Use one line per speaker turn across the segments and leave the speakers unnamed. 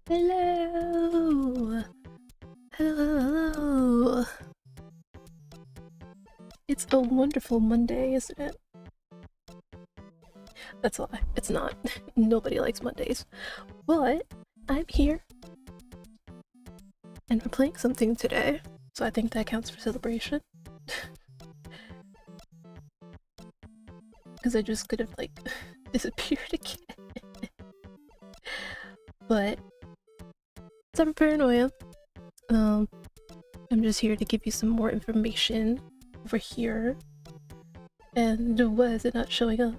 Hello! Hello! It's a wonderful Monday, isn't it? That's a lie. It's not. Nobody likes Mondays. But I'm here. And we're playing something today. So I think that counts for celebration. Because I just could have, like, disappeared again. But it's time for Paranoia. I'm just here to give you some more information over here. And why is it not showing up?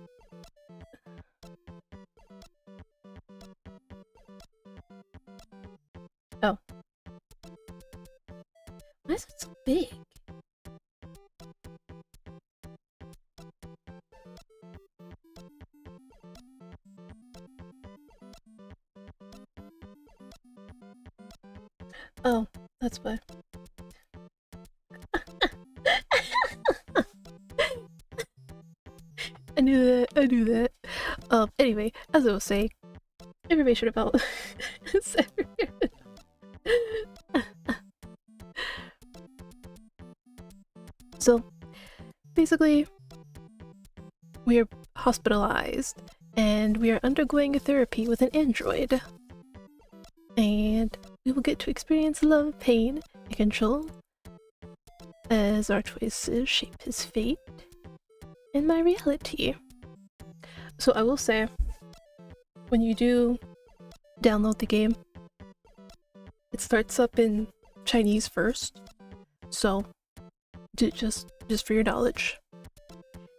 Oh. Why is it so big? Oh, that's why. I knew that. Anyway, as I was saying, information about So, basically, we are hospitalized, and we are undergoing a therapy with an android. And we will get to experience love, pain, and control as our choices shape his fate and my reality. So I will say, when you do download the game, it starts up in Chinese first, so just for your knowledge.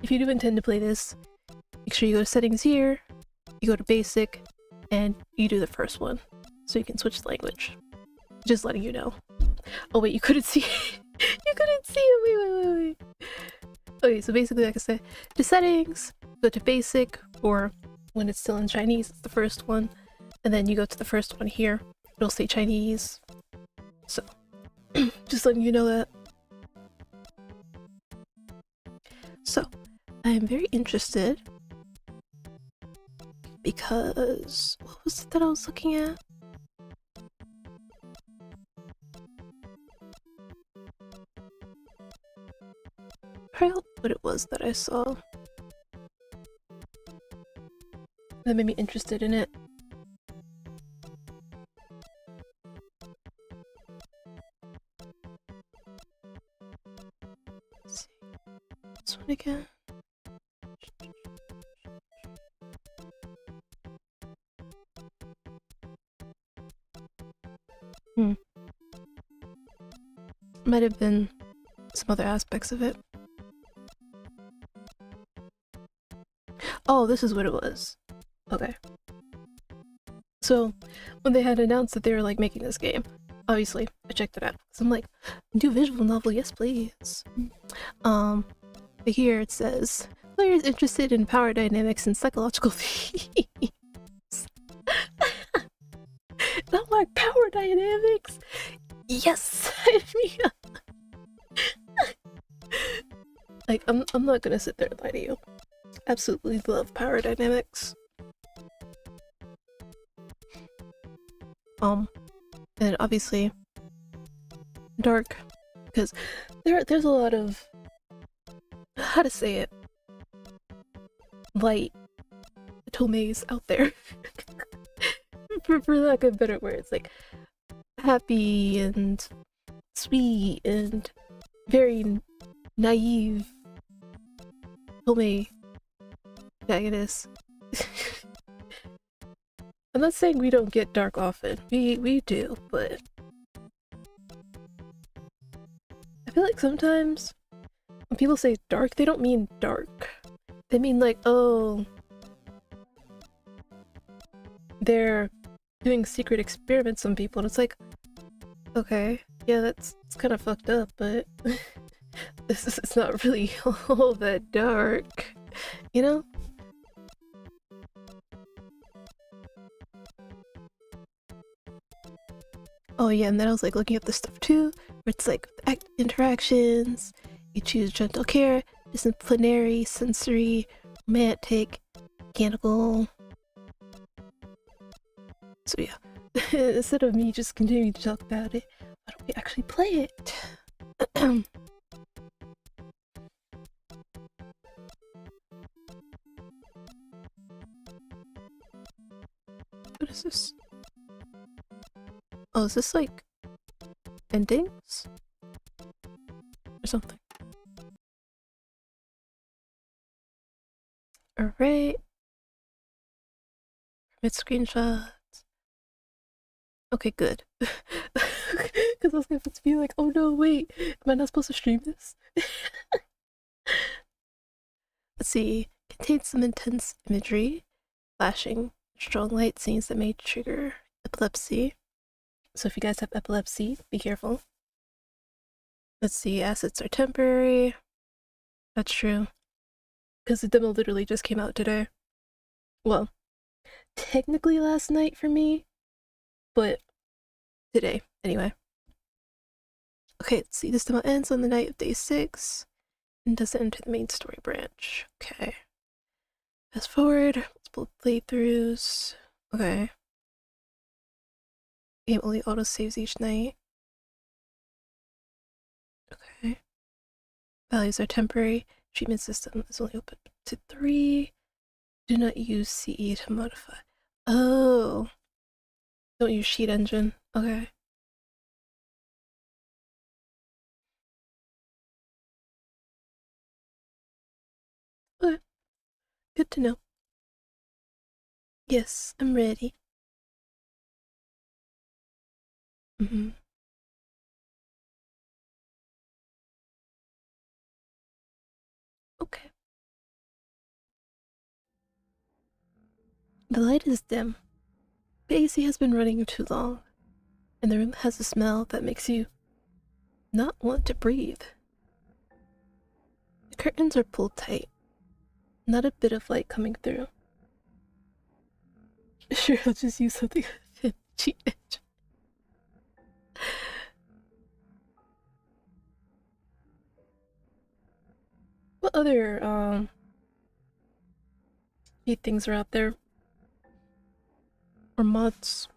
If you do intend to play this, make sure you go to settings here, you go to basic, and you do the first one, so you can switch language. Just letting you know. Oh wait, you couldn't see it. You couldn't see it, wait. Okay, so basically, like I said, to settings, go to basic, or when it's still in Chinese, it's the first one, and then you go to the first one here, it'll say Chinese. So, just letting you know that. So, I am very interested because what was it that I was looking at? I forgot what it was that I saw that made me interested in it. Let's see. This one again. Might have been some other aspects of it. Oh, this is what it was. Okay. So, when they had announced that they were like making this game, obviously I checked it out. So I'm like, do visual novel, yes please. But here it says, players interested in power dynamics and psychological themes. Not my power dynamics! Yes! Like, I'm not gonna sit there and lie to you. Absolutely love power dynamics. And obviously dark, because there's a lot of, how to say it, light tomeis out there. for lack of better words, like happy and sweet and very naive tomei protagonists. I'm not saying we don't get dark often. We do, but I feel like sometimes when people say dark, they don't mean dark. They mean like, oh, they're doing secret experiments on people, and it's like, okay, yeah, it's kind of fucked up, but it's not really all that dark, you know? Oh yeah, and then I was like looking up this stuff too, where it's like interactions, you choose gentle care, disciplinary, sensory, romantic, mechanical. So yeah, instead of me just continuing to talk about it, why don't we actually play it? What is this? Oh, is this like endings? Or something? Alright. Permit screenshots. Okay, good. Because I was going to be like, oh no, wait, am I not supposed to stream this? Let's see. Contains some intense imagery, flashing, strong light scenes that may trigger epilepsy. So if you guys have epilepsy, be careful. Let's see, assets are temporary. That's true. Because the demo literally just came out today. Well, technically last night for me, but today, anyway. Okay, let's see, this demo ends on the night of day 6 and doesn't enter the main story branch. Okay. Fast forward, multiple playthroughs. Okay. Game only auto saves each night. Okay. Values are temporary. Treatment system is only open to 3. Do not use CE to modify. Oh. Don't use sheet engine. Okay. Okay. Good to know. Yes, I'm ready. Okay. The light is dim. The AC has been running too long, and the room has a smell that makes you not want to breathe. The curtains are pulled tight, not a bit of light coming through. Sure, I'll just use something cheap edge. What other neat things are out there? Or mods?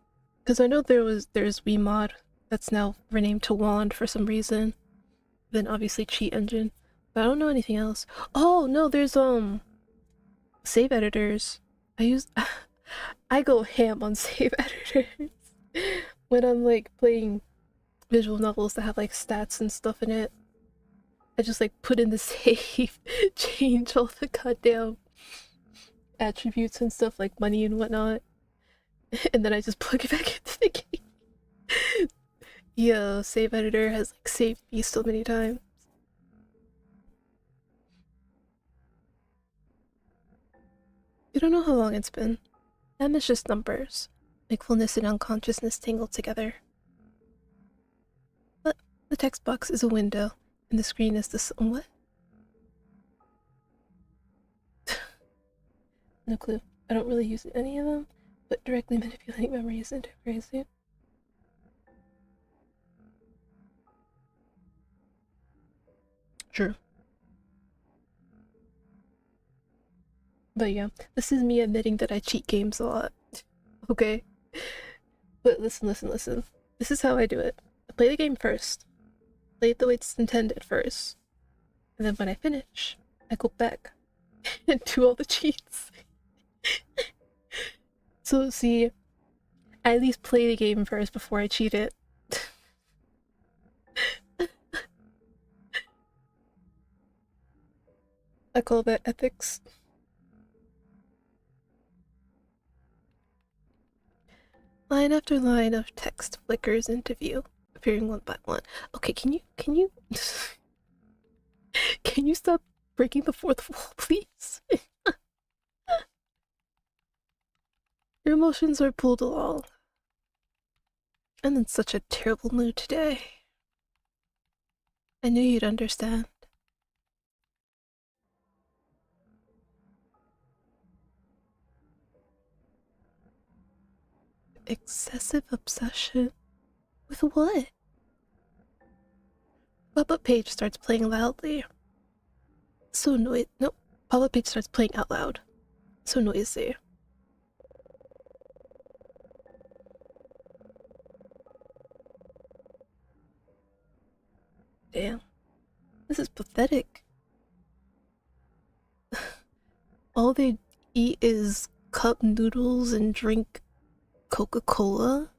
Because I know there's WeMod that's now renamed to Wand for some reason. Then obviously Cheat Engine. But I don't know anything else. Oh no, there's save editors. I use I go ham on save editors when I'm like playing visual novels that have like stats and stuff in it. I just like put in the save, change all the goddamn attributes and stuff like money and whatnot, and then I just plug it back into the game. Yo, save editor has like saved me so many times. You don't know how long it's been. Time is just numbers. Wakefulness and unconsciousness tangled together. But the text box is a window, and the screen is the what? No clue. I don't really use any of them, but directly manipulating memory isn't crazy. True. But yeah, this is me admitting that I cheat games a lot. Okay? But listen. This is how I do it. I play the game first. Play it the way it's intended first. And then when I finish, I go back and do all the cheats. So see, I at least play the game first before I cheat it. I call that ethics. Line after line of text flickers into view, appearing one by one. Okay, can you can you stop breaking the fourth wall, please? Your emotions are pulled along. I'm in such a terrible mood today. I knew you'd understand. Excessive obsession? With what? Pop-up page starts playing loudly. So noisy. Nope. Pop-up page starts playing out loud. So noisy. Damn. This is pathetic. All they eat is cup noodles and drink Coca-Cola?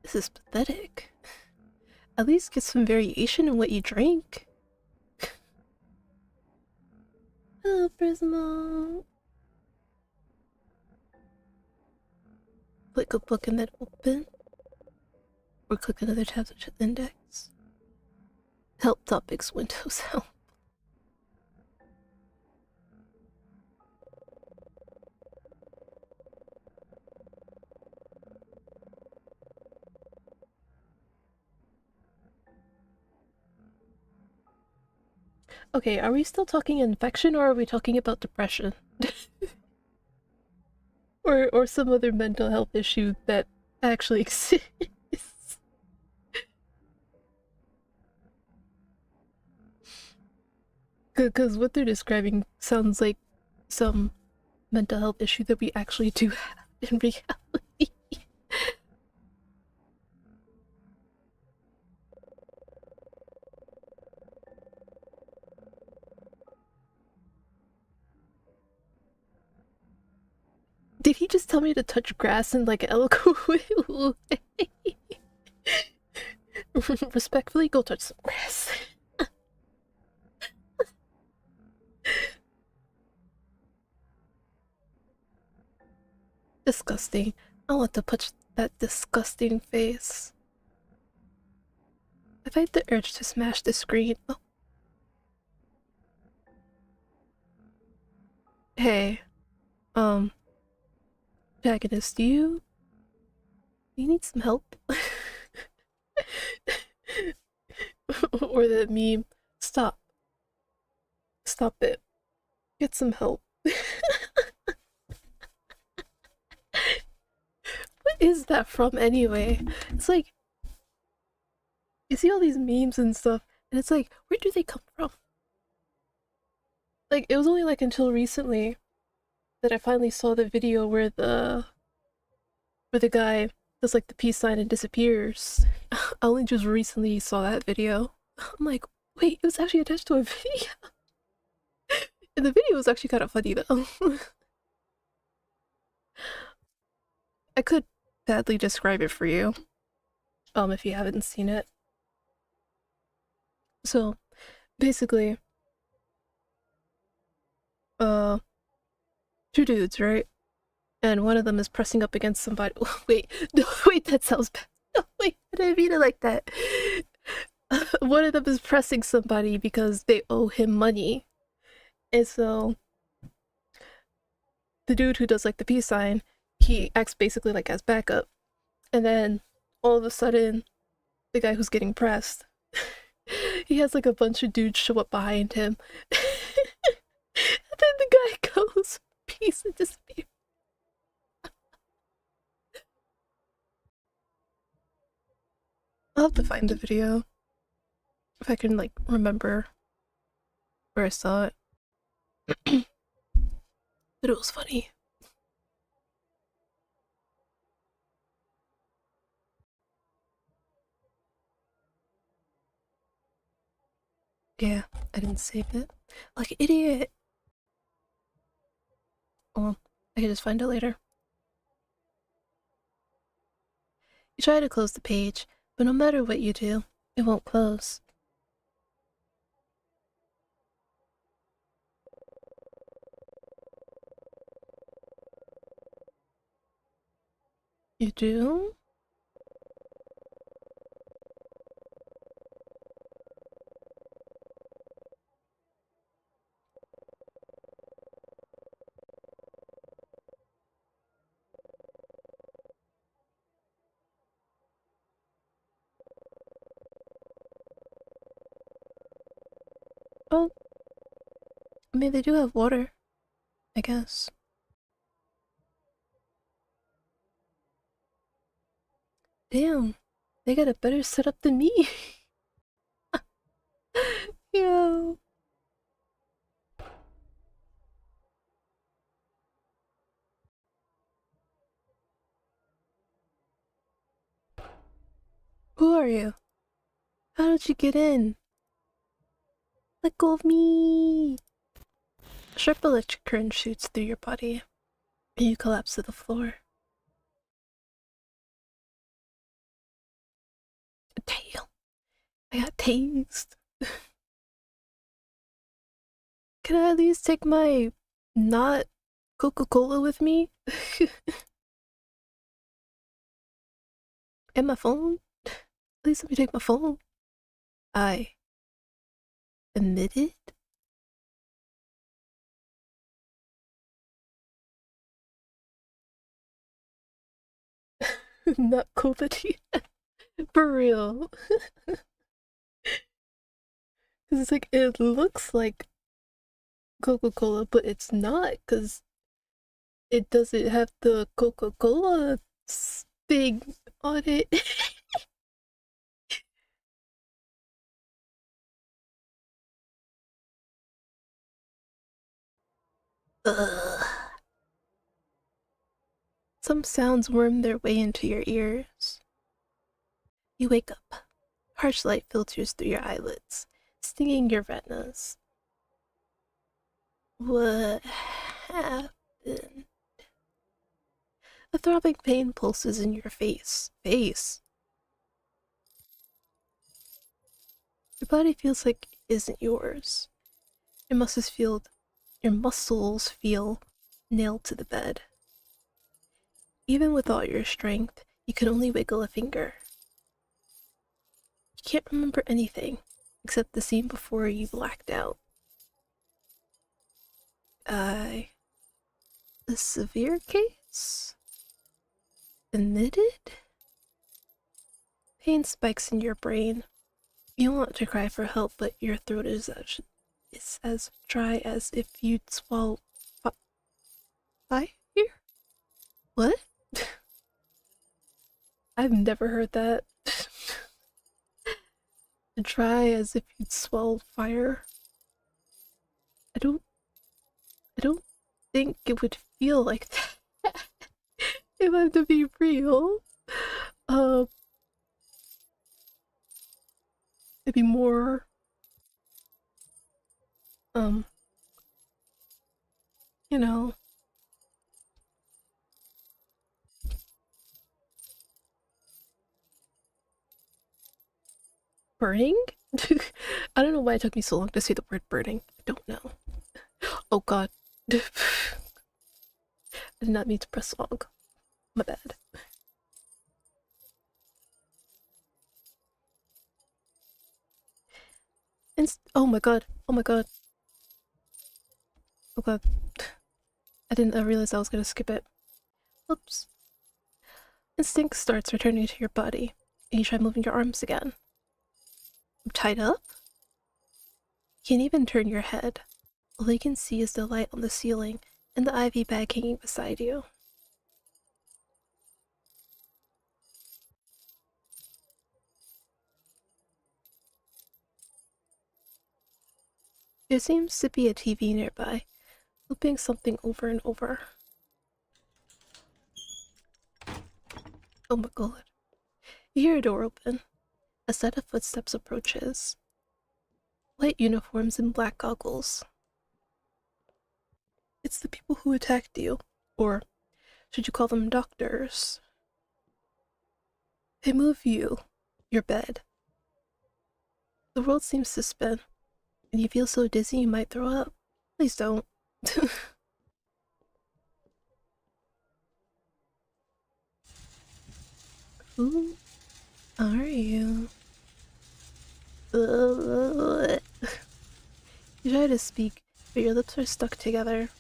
This is pathetic. At least get some variation in what you drink. Hello, Prismo. Click a book and then open. Or click another tab to check the index. Help topics Windows help. Okay, are we still talking infection or are we talking about depression? or some other mental health issue that actually exists? Because what they're describing sounds like some mental health issue that we actually do have in reality. Did he just tell me to touch grass in like an eloquent way? Respectfully, go touch some grass. Disgusting. I want to punch that disgusting face. I fight the urge to smash the screen. Oh. Hey, Jaganist, do you need some help? Or the meme, stop. Stop it. Get some help. What is that from anyway? It's like, you see all these memes and stuff, and it's like, where do they come from? Like, it was only like until recently that I finally saw the video where the guy does like the peace sign and disappears. I only just recently saw that video. I'm like, wait, it was actually attached to a video. And the video was actually kind of funny though. I could badly describe it for you, if you haven't seen it. So, basically, two dudes, right? And one of them is pressing up against somebody. Wait, no, wait, that sounds bad. No, wait, I didn't mean it like that. One of them is pressing somebody because they owe him money. And so, the dude who does like the peace sign, he acts basically like as backup. And then, all of a sudden, the guy who's getting pressed, he has like a bunch of dudes show up behind him. And then the guy goes, peace, and disappears. I'll have to find the video if I can like remember first saw it. But it was funny. Yeah, I didn't save it. Like an idiot. Oh, well, I can just find it later. You try to close the page, but no matter what you do, it won't close. You do? Oh, I mean, they do have water, I guess. Damn, they got a better setup than me. Yo. Who are you? How did you get in? Let go of me! A sharp electric current shoots through your body, and you collapse to the floor. Damn, I got tased. Can I at least take my not Coca-Cola with me? And my phone? At least let me take my phone. I admitted? Not COVID. For real. Because it's like, it looks like Coca-Cola, but it's not, because it doesn't have the Coca-Cola thing on it. Ugh. Some sounds worm their way into your ears. You wake up. Harsh light filters through your eyelids, stinging your retinas. What happened? A throbbing pain pulses in your face. Your body feels like it isn't yours. Your muscles feel nailed to the bed. Even with all your strength, you can only wiggle a finger. You can't remember anything except the scene before you blacked out. A severe case? Admitted? Pain spikes in your brain. You want to cry for help, but your throat is as dry as if you'd swallowed fire? What? I've never heard that. Dry as if you'd swallowed fire. I don't I don't think it would feel like that if I'm to be real. Uh, maybe more, um, you know, burning? I don't know why it took me so long to say the word burning. I don't know. Oh god. I did not mean to press log. My bad. Oh my god. Oh my god. Oh god. I didn't realize I was gonna skip it. Oops. Instinct starts returning to your body, and you try moving your arms again. I'm tied up? You can't even turn your head. All you can see is the light on the ceiling and the IV bag hanging beside you. There seems to be a TV nearby, looping something over and over. Oh my god. You hear a door open. A set of footsteps approaches. White uniforms and black goggles. It's the people who attacked you. Or should you call them doctors? They move you, your bed. The world seems to spin, and you feel so dizzy you might throw up. Please don't. Who are you? You try to speak, but your lips are stuck together.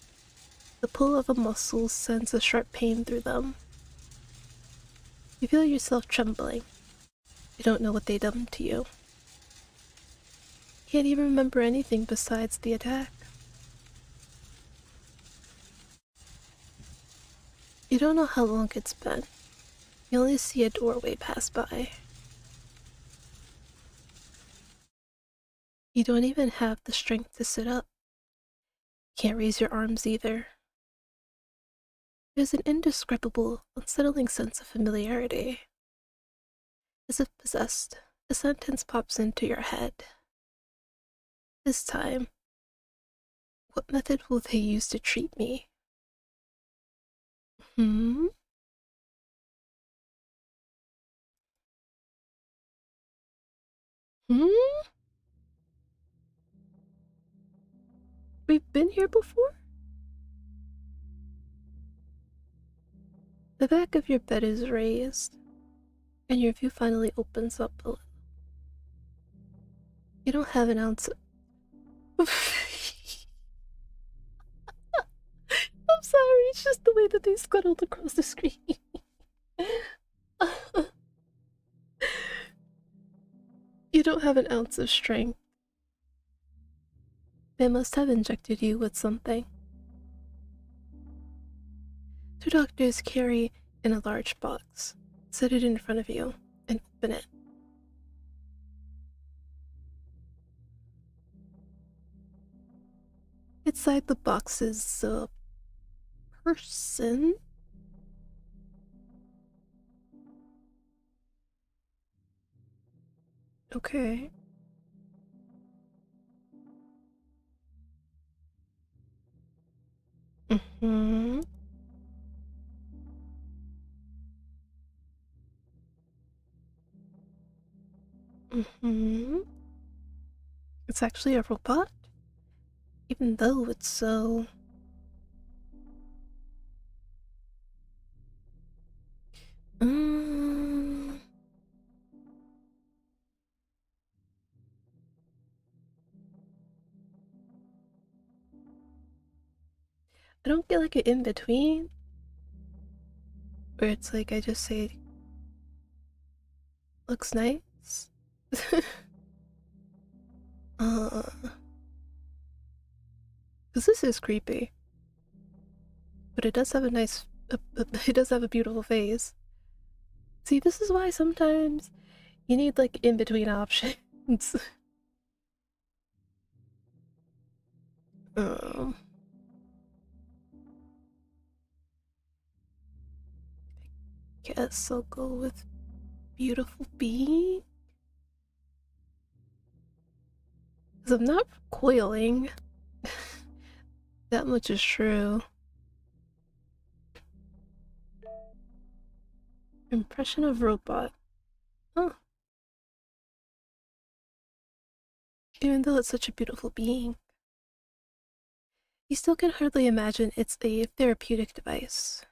The pull of the muscles sends a sharp pain through them. You feel yourself trembling. You don't know what they done to you. Can't even remember anything besides the attack. You don't know how long it's been. You only see a doorway pass by. You don't even have the strength to sit up. Can't raise your arms either. There's an indescribable, unsettling sense of familiarity. As if possessed, a sentence pops into your head. This time, what method will they use to treat me? Hmm? Hmm? We've been here before? The back of your bed is raised, and your view finally opens up a little. You don't have an ounce of... I'm sorry, it's just the way that they scuttled across the screen. You don't have an ounce of strength. They must have injected you with something. Two doctors carry in a large box, set it in front of you, and open it. Inside the box is a person. Okay. Mm-hmm. Mm-hmm. It's actually a robot, even though it's so... Mm, I don't get like an in-between, where it's like I just say, looks nice. uh, because this is creepy, but it does have a nice, it does have a beautiful face. See, this is why sometimes you need like in-between options. um, guess I'll go with beautiful being. Because I'm not recoiling. That much is true. Impression of robot. Oh, even though it's such a beautiful being, you still can hardly imagine it's a therapeutic device.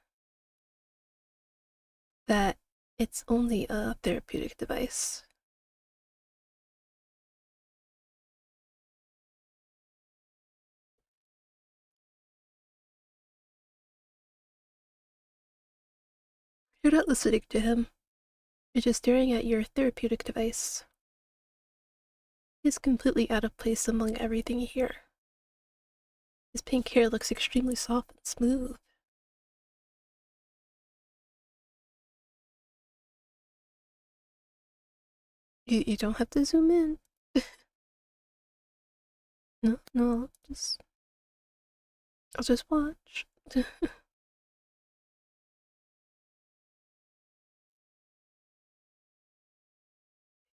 That it's only a therapeutic device. You're not listening to him. You're just staring at your therapeutic device. He's completely out of place among everything you hear. His pink hair looks extremely soft and smooth. You don't have to zoom in. No, I'll just watch.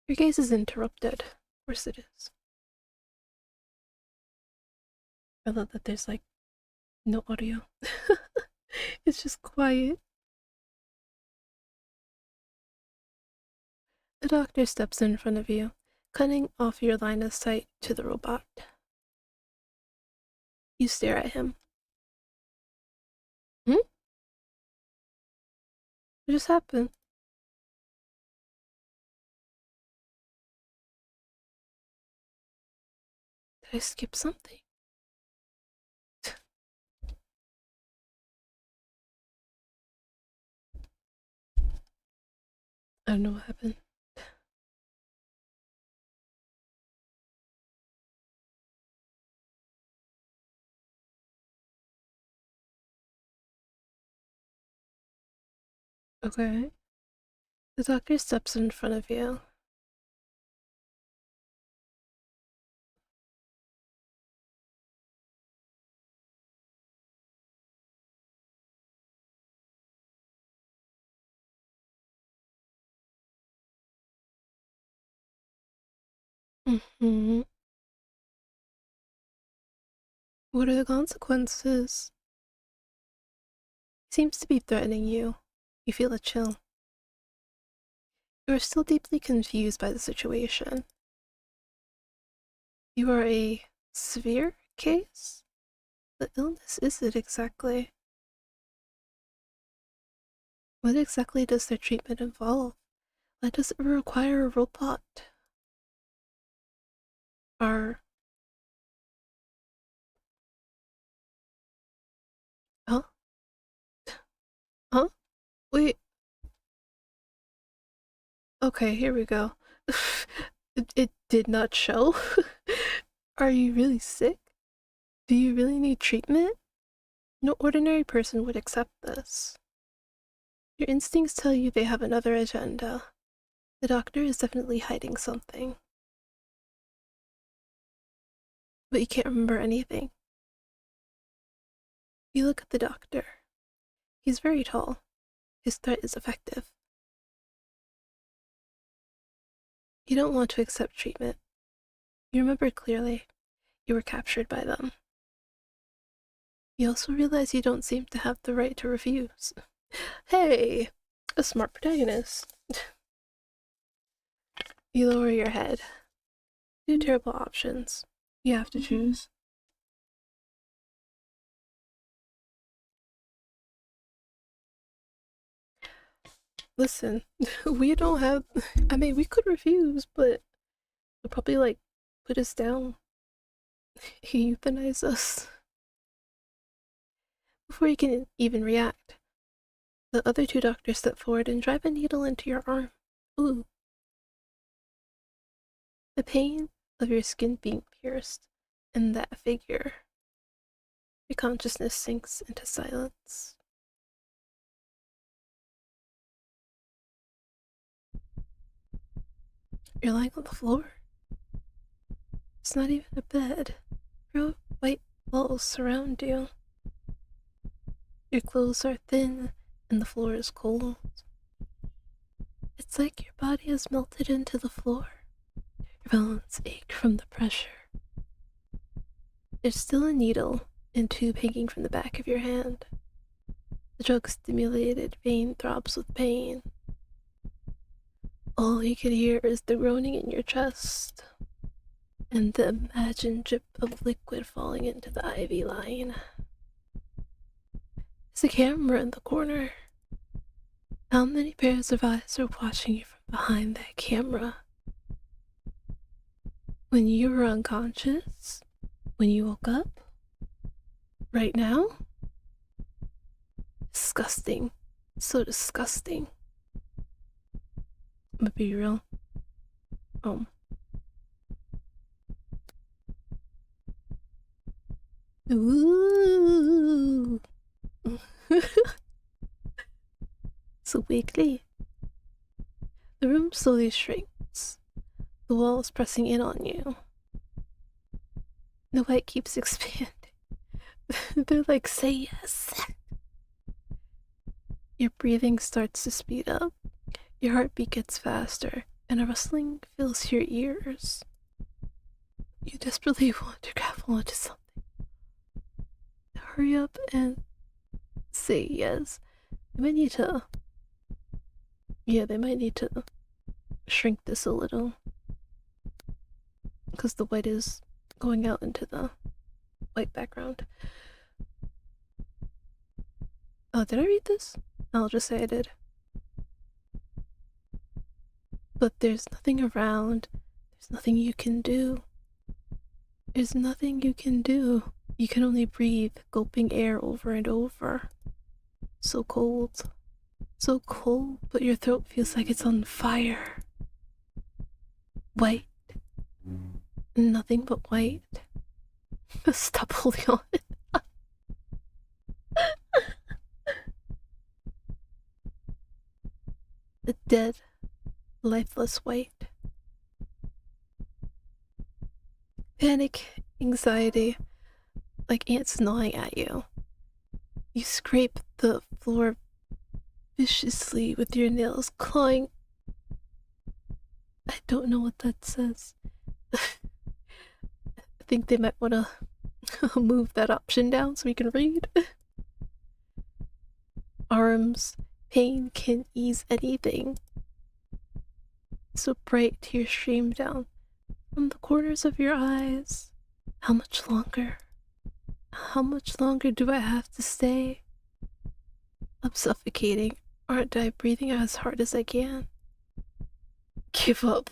Your gaze is interrupted. Of course it is. I love that there's like no audio. It's just quiet. The doctor steps in front of you, cutting off your line of sight to the robot. You stare at him. Hmm? What just happened? Did I skip something? I don't know what happened. Okay. The doctor steps in front of you. Mm-hmm. What are the consequences? He seems to be threatening you. You feel a chill. You are still deeply confused by the situation. You are a severe case? What illness is it exactly? What exactly does their treatment involve? Why does it require a robot? Are... Huh? Huh? Wait. Okay, here we go. It did not show? Are you really sick? Do you really need treatment? No ordinary person would accept this. Your instincts tell you they have another agenda. The doctor is definitely hiding something. But you can't remember anything. You look at the doctor. He's very tall. His threat is effective. You don't want to accept treatment. You remember clearly. You were captured by them. You also realize you don't seem to have the right to refuse. Hey, a smart protagonist. You lower your head. Two terrible options. You have to choose. Listen, we don't have. I mean, we could refuse, but they'll probably like put us down, euthanize us. Before you can even react, the other two doctors step forward and drive a needle into your arm. Ooh. The pain of your skin being pierced and that figure. Your consciousness sinks into silence. You're lying on the floor. It's not even a bed. Real white walls surround you. Your clothes are thin and the floor is cold. It's like your body has melted into the floor. Your bones ache from the pressure. There's still a needle and tube hanging from the back of your hand. The drug-stimulated vein throbs with pain. All you can hear is the groaning in your chest and the imagined drip of liquid falling into the IV line. There's a camera in the corner. How many pairs of eyes are watching you from behind that camera? When you were unconscious? When you woke up? Right now? Disgusting. So disgusting. I'm gonna be real. Ooh. So weakly. The room slowly shrinks, the walls pressing in on you. The white keeps expanding. They're like, say yes. Your breathing starts to speed up. Your heartbeat gets faster, and a rustling fills your ears. You desperately want to grab onto something. Hurry up and say yes. They might need to. Yeah, they might need to shrink this a little. Because the white is going out into the white background. Oh, did I read this? I'll just say I did. But there's nothing around. There's nothing you can do. There's nothing you can do. You can only breathe, gulping air over and over. So cold. So cold, but your throat feels like it's on fire. White. Nothing but white. Stop holding on. A dead, lifeless white. Panic, anxiety, like ants gnawing at you. You scrape the floor viciously with your nails, clawing. I don't know what that says. I think they might want to move that option down so we can read. Arms, pain can ease anything. So bright tears stream down from the corners of your eyes. How much longer? How much longer do I have to stay? I'm suffocating. Aren't I breathing as hard as I can? Give up.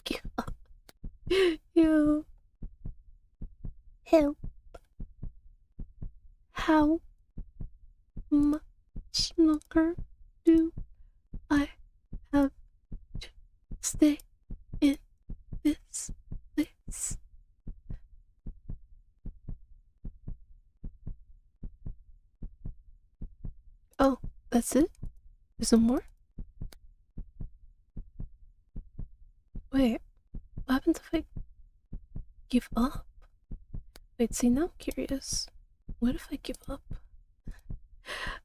Give up. You. Help. How much longer do I have to stay in this place? Oh, that's it? There's no more? Wait, what happens if I give up? Wait, see, now I'm curious. What if I give up?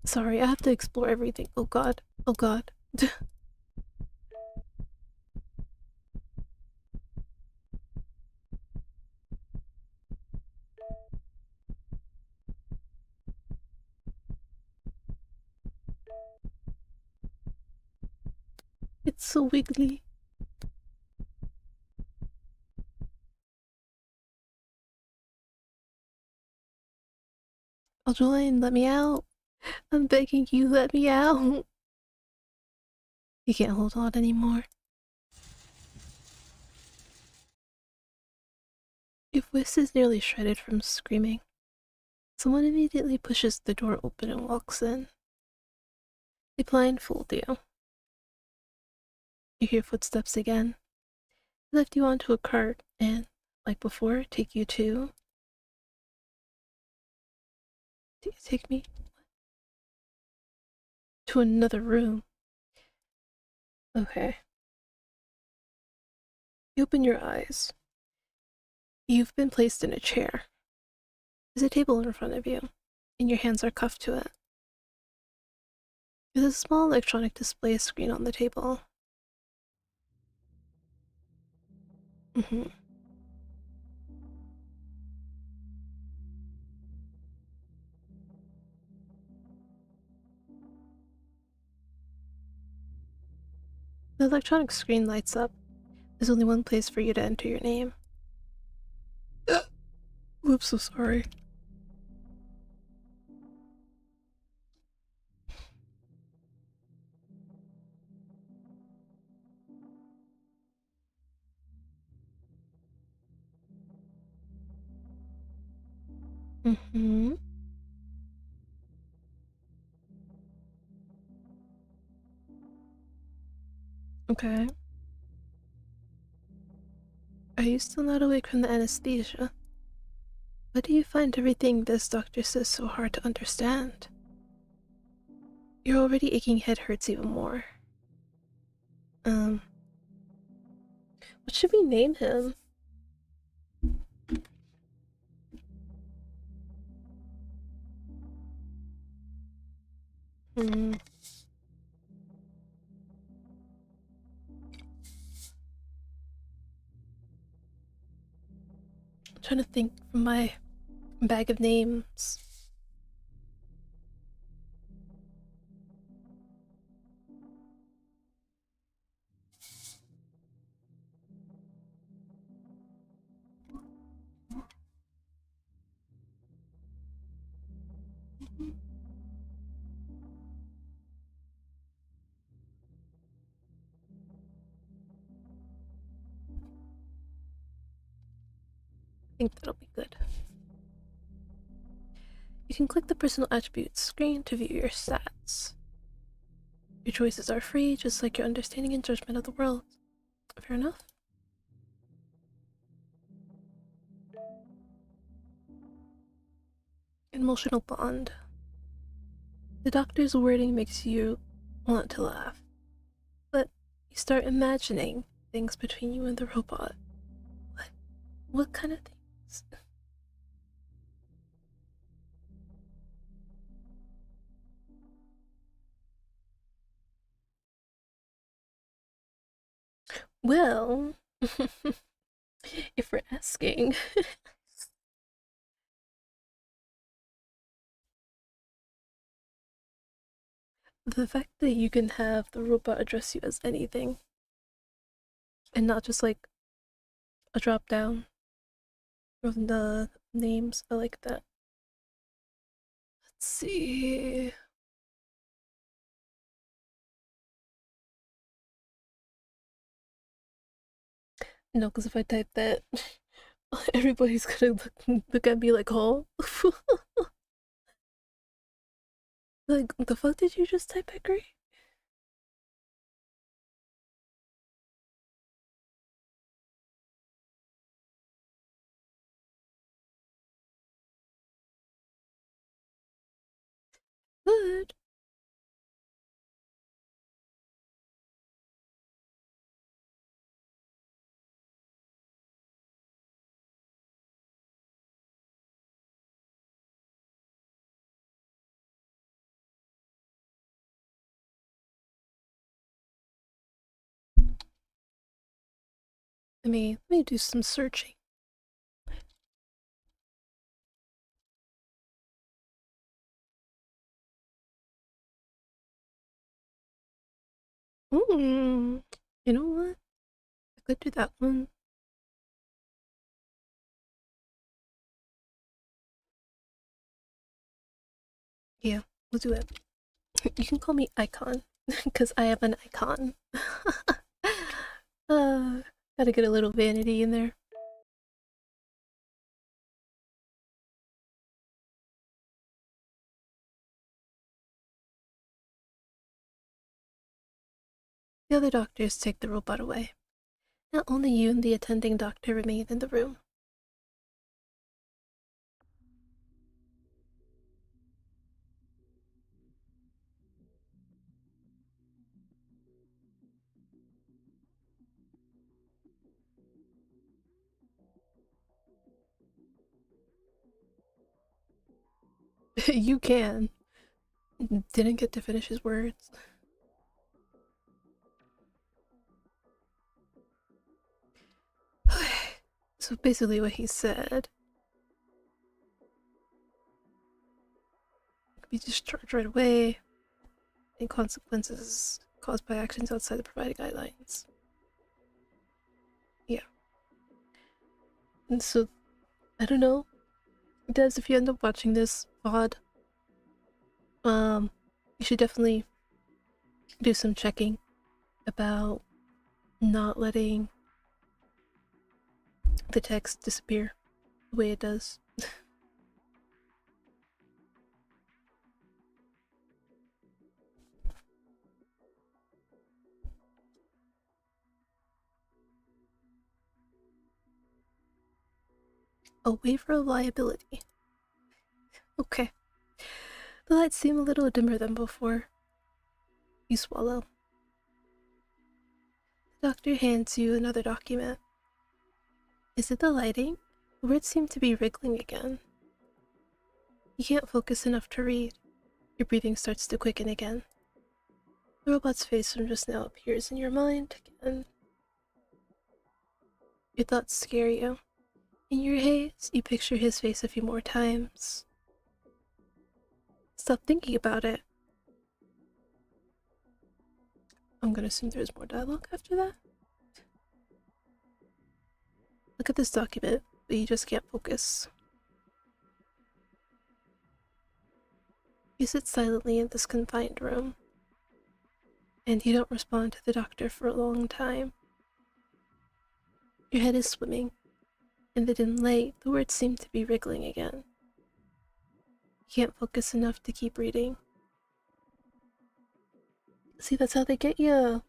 Sorry, I have to explore everything. Oh god. Oh god. It's so wiggly. Oh, Julian, let me out. I'm begging you, let me out. You can't hold on anymore. Your voice is nearly shredded from screaming. Someone immediately pushes the door open and walks in. They blindfold you. You hear footsteps again. They lift you onto a cart and, like before, take you to... Take me to another room. Okay. You open your eyes. You've been placed in a chair. There's a table in front of you, and your hands are cuffed to it. There's a small electronic display screen on the table. Mm-hmm. The electronic screen lights up. There's only one place for you to enter your name. Oops, so sorry. Mm-hmm. Okay. Are you still not awake from the anesthesia? Why do you find everything this doctor says so hard to understand? Your already aching head hurts even more. What should we name him? Hmm. I'm trying to think from my bag of names. I think that'll be good. You can click the personal attributes screen to view your stats. Your choices are free, just like your understanding and judgment of the world. Fair enough? Emotional bond. The doctor's wording makes you want to laugh, but you start imagining things between you and the robot. What? What kind of things? Well, if we're asking, the fact that you can have the robot address you as anything and not just like a drop down of the names, I like that. Let's see. No, because if I type that, everybody's gonna look at me like, oh. Like, the fuck did you just type, Hickory? Good. Let me do some searching. Mm, you know what? I could do that one. Yeah, we'll do it. You can call me Icon, because I am an icon. uh, Gotta get a little vanity in there. The other doctors take the robot away. Now only you and the attending doctor remain in the room. You can. Didn't get to finish his words. So basically, what he said could be discharged right away, and consequences caused by actions outside the provided guidelines. Yeah. And so, I don't know. Des, if you end up watching this VOD, you should definitely do some checking about not letting the text disappear the way it does. A waiver of liability. Okay. The lights seem a little dimmer than before. You swallow. The doctor hands you another document. Is it the lighting? Words seem to be wriggling again. You can't focus enough to read. Your breathing starts to quicken again. The robot's face from just now appears in your mind again. Your thoughts scare you. In your haze, you picture his face a few more times. Stop thinking about it. I'm gonna assume there's more dialogue after that. Look at this document, but you just can't focus. You sit silently in this confined room, and you don't respond to the doctor for a long time. Your head is swimming. In the dim light, the words seem to be wriggling again. You can't focus enough to keep reading. See, that's how they get you.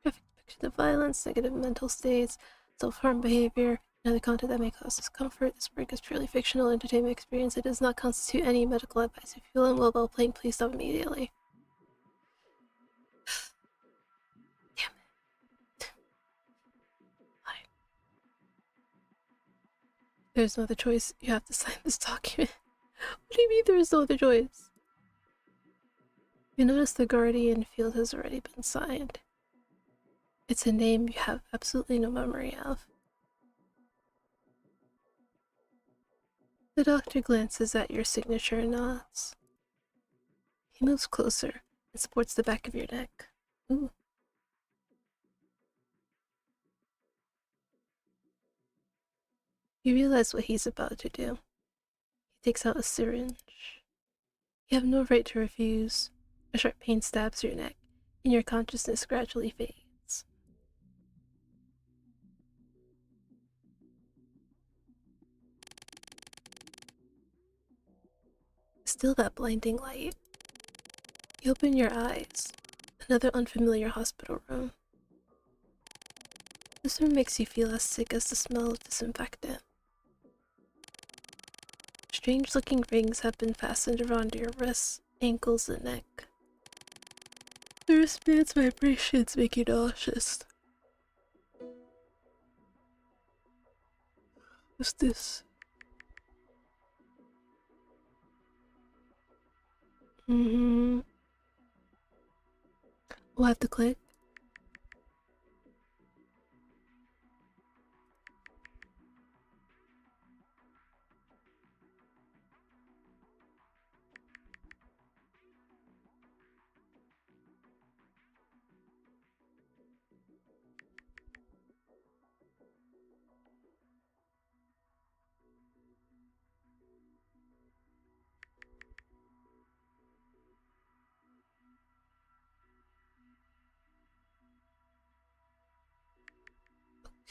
Graphic depiction of violence, negative mental states, self-harm behavior, and other content that may cause discomfort. This work is purely fictional entertainment experience. It does not constitute any medical advice. If you feel unwell while playing, please stop immediately. Damn it. Fine. There's no other choice. You have to sign this document. What do you mean there's no other choice? You notice the Guardian field has already been signed. It's a name you have absolutely no memory of. The doctor glances at your signature and nods. He moves closer and supports the back of your neck. Ooh. You realize what he's about to do. He takes out a syringe. You have no right to refuse. A sharp pain stabs your neck, and your consciousness gradually fades. Still that blinding light. You open your eyes. Another unfamiliar hospital room. This room makes you feel as sick as the smell of disinfectant. Strange-looking rings have been fastened around your wrists, ankles, and neck. The wristband's vibrations make you nauseous. What's this? We'll have to click.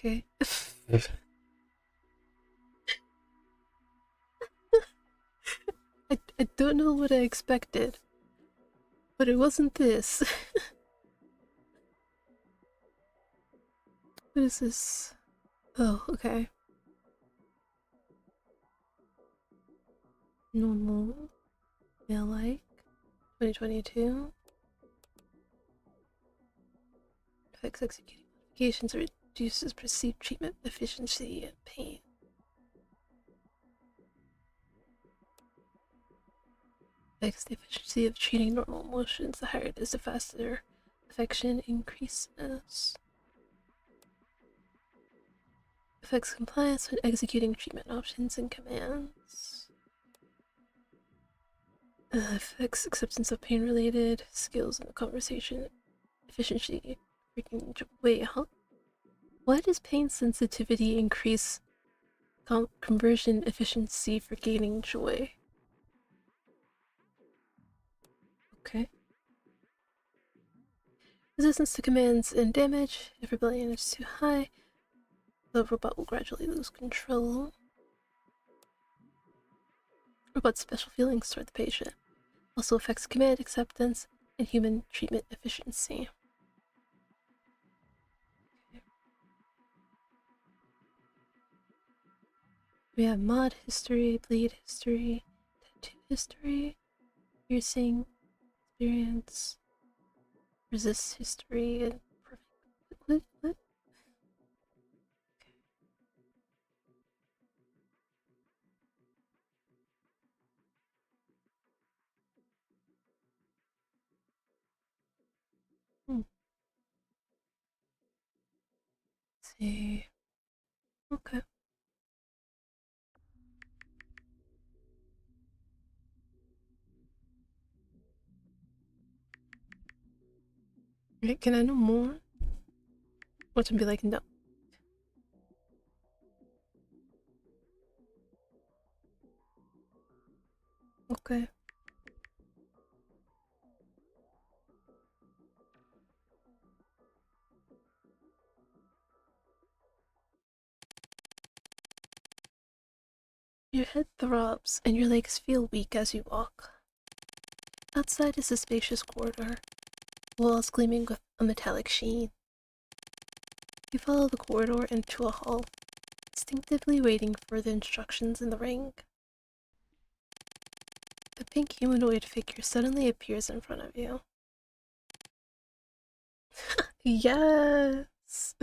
Okay. I don't know what I expected, but it wasn't this. What is this? Oh, okay. Normal. Male like. 2022. Affects executing modifications, reduces perceived treatment efficiency and pain. Affects the efficiency of treating normal motions. The higher it is, the faster affection increases. Affects compliance when executing treatment options and commands. Affects acceptance of pain-related skills in the conversation. Efficiency. Wait, huh? Why does pain sensitivity increase conversion efficiency for gaining joy? Okay. Resistance to commands and damage. If rebellion is too high, the robot will gradually lose control. Robot's special feelings toward the patient also affects command acceptance and human treatment efficiency. Okay. We have mod history, bleed history, tattoo history, piercing experience, resist history, and perfect. What? see. Okay. Right, can I know more? Watch and be like, no. Okay. Your head throbs and your legs feel weak as you walk. Outside is a spacious corridor, walls gleaming with a metallic sheen. You follow the corridor into a hall, instinctively waiting for the instructions in the ring. A pink humanoid figure suddenly appears in front of you. Yes!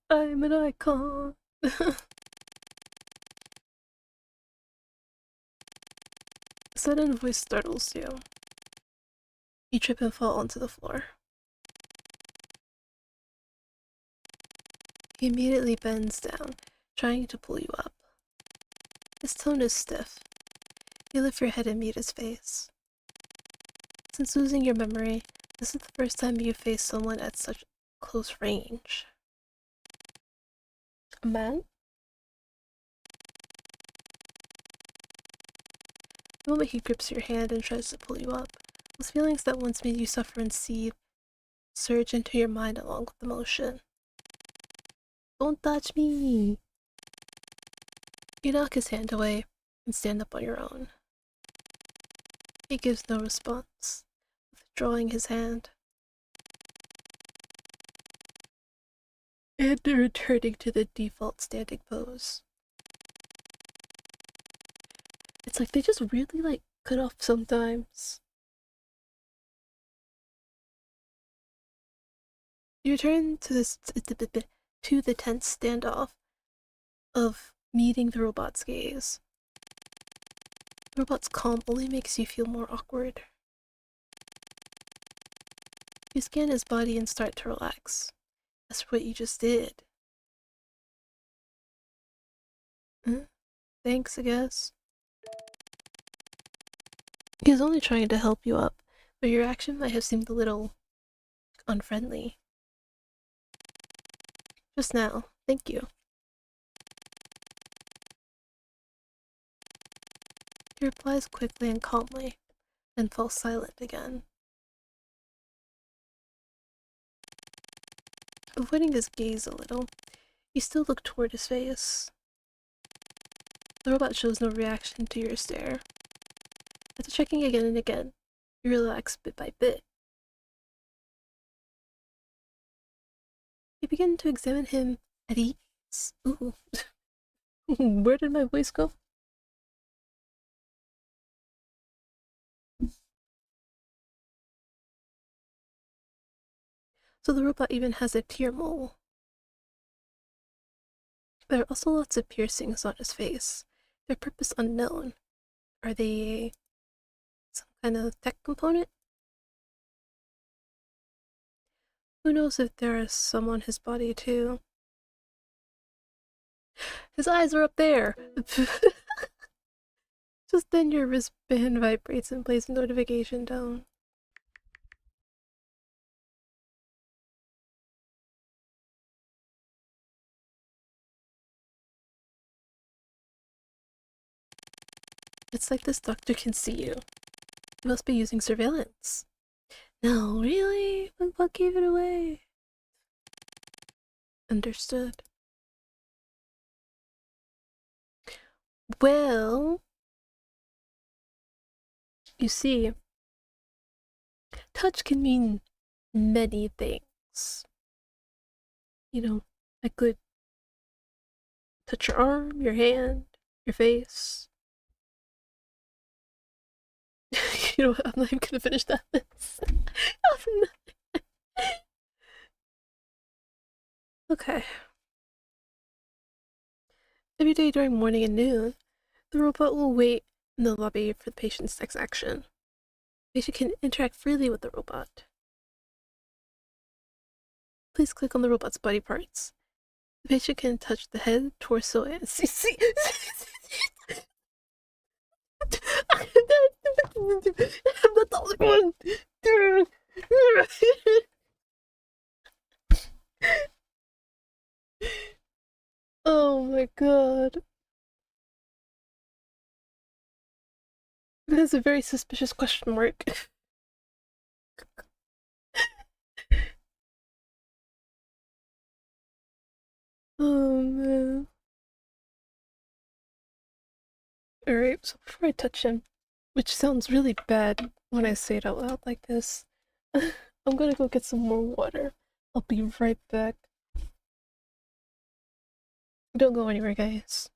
I'm an icon! A sudden voice startles you. You trip and fall onto the floor. He immediately bends down, trying to pull you up. His tone is stiff. You lift your head and meet his face. Since losing your memory, this is the first time you face someone at such close range. A man? The moment he grips your hand and tries to pull you up, those feelings that once made you suffer and seethe surge into your mind along with the motion. Don't touch me! You knock his hand away and stand up on your own. He gives no response, withdrawing his hand and returning to the default standing pose. It's like they just really cut off sometimes. You return to the tense standoff of meeting the robot's gaze. The robot's calm only makes you feel more awkward. You scan his body and start to relax. That's what you just did. Huh? Thanks, I guess. He was only trying to help you up, but your action might have seemed a little unfriendly. Just now, thank you. He replies quickly and calmly, then falls silent again. Avoiding his gaze a little, you still look toward his face. The robot shows no reaction to your stare. After checking again and again, you relax bit by bit. You begin to examine him at ease. Ooh. Where did my voice go? So the robot even has a tear mole. There are also lots of piercings on his face. Their purpose unknown. Are they some kind of tech component? Who knows if there is some on his body too? His eyes are up there! Just then your wristband vibrates and plays a notification tone. It's like this doctor can see you. He must be using surveillance. No, really? What gave it away? Understood. Well, you see, touch can mean many things. You know, I could touch your arm, your hand, your face. You know what? I'm not even gonna finish that. Okay. Every day during morning and noon, the robot will wait in the lobby for the patient's next action. The patient can interact freely with the robot. Please click on the robot's body parts. The patient can touch the head, torso, and see. I'm not the only one. Oh my god. That is a very suspicious question mark. Oh man. Alright, so before I touch him, which sounds really bad when I say it out loud like this, I'm gonna go get some more water. I'll be right back. Don't go anywhere, guys.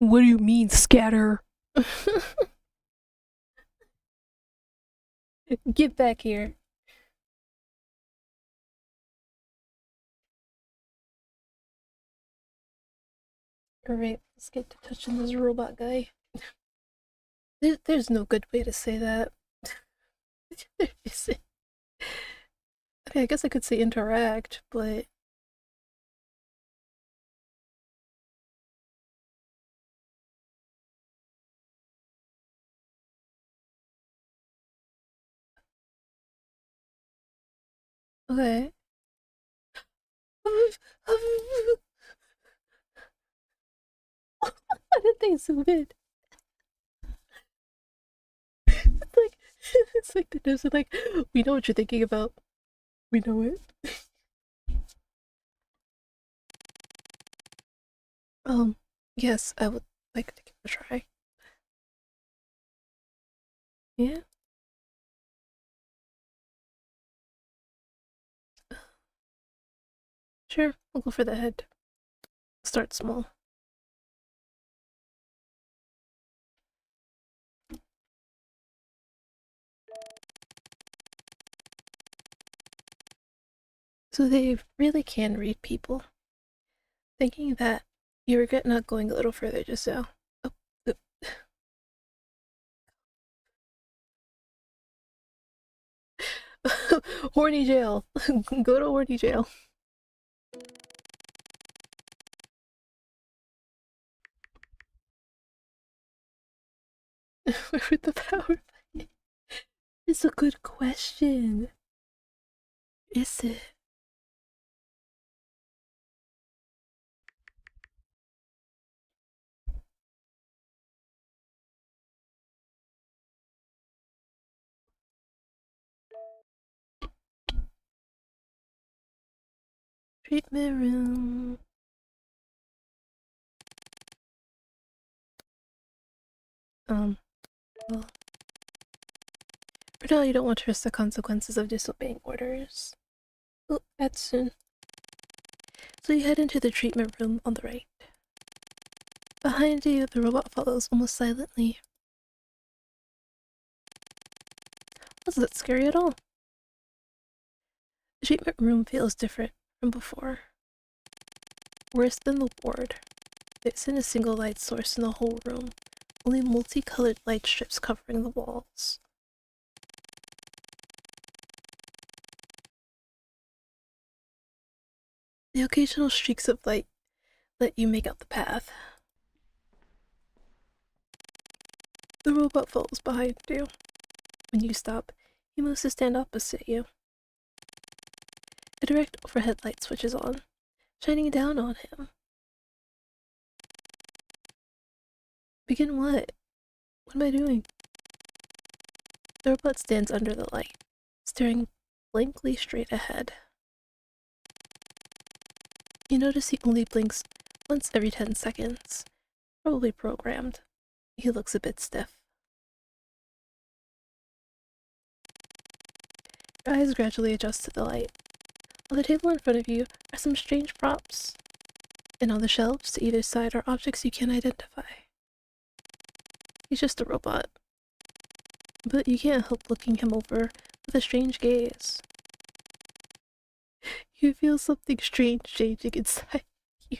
What do you mean, scatter? Get back here. Alright, let's get to touching this robot guy. There's no good way to say that. Okay, I guess I could say interact, but okay. I didn't think so bad. It's like it's like the news are like, we know what you're thinking about. We know it. Um, Yes, I would like to give it a try. Yeah, sure. We'll go for the head. Start small. So they really can read people. Thinking that you regret not going a little further just now. Oh, uh, horny jail. Go to horny jail. Where would the power be? It's a good question. Is it? Treatment room. Well, for now you don't want to risk the consequences of disobeying orders. Oh, that's soon. So you head into the treatment room on the right. Behind you, the robot follows almost silently. Wasn't that scary at all? The treatment room feels different from before. Worse than the ward. There isn't a single light source in the whole room, only multicolored light strips covering the walls. The occasional streaks of light let you make out the path. The robot follows behind you. When you stop, he moves to stand opposite you. A direct overhead light switches on, shining down on him. Begin what? What am I doing? The robot stands under the light, staring blankly straight ahead. You notice he only blinks once every 10 seconds. Probably programmed. He looks a bit stiff. Your eyes gradually adjust to the light. On the table in front of you are some strange props, and on the shelves to either side are objects you can't identify. He's just a robot, but you can't help looking him over with a strange gaze. You feel something strange changing inside you.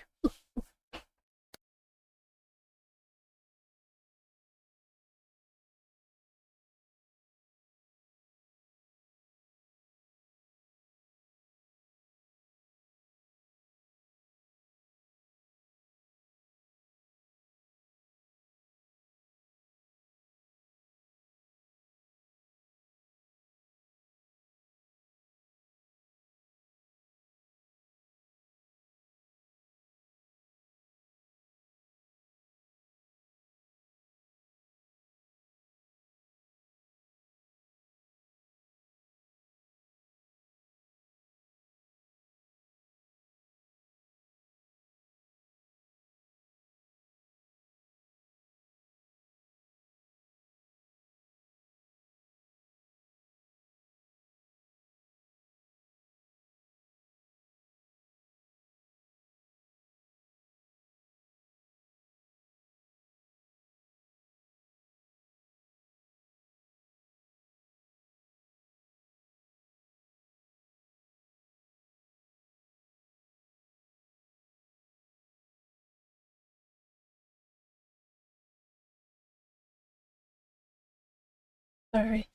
Sorry,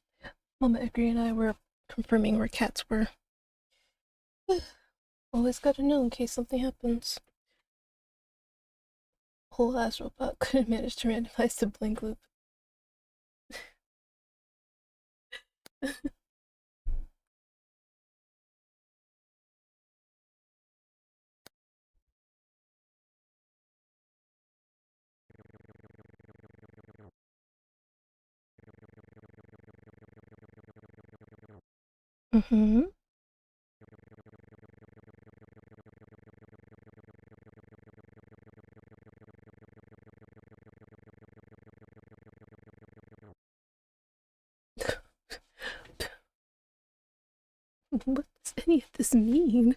Mama Agree and I were confirming where cats were. Always gotta know in case something happens. Whole ass robot couldn't manage to randomize the blink loop. Mm-hmm. What does any of this mean?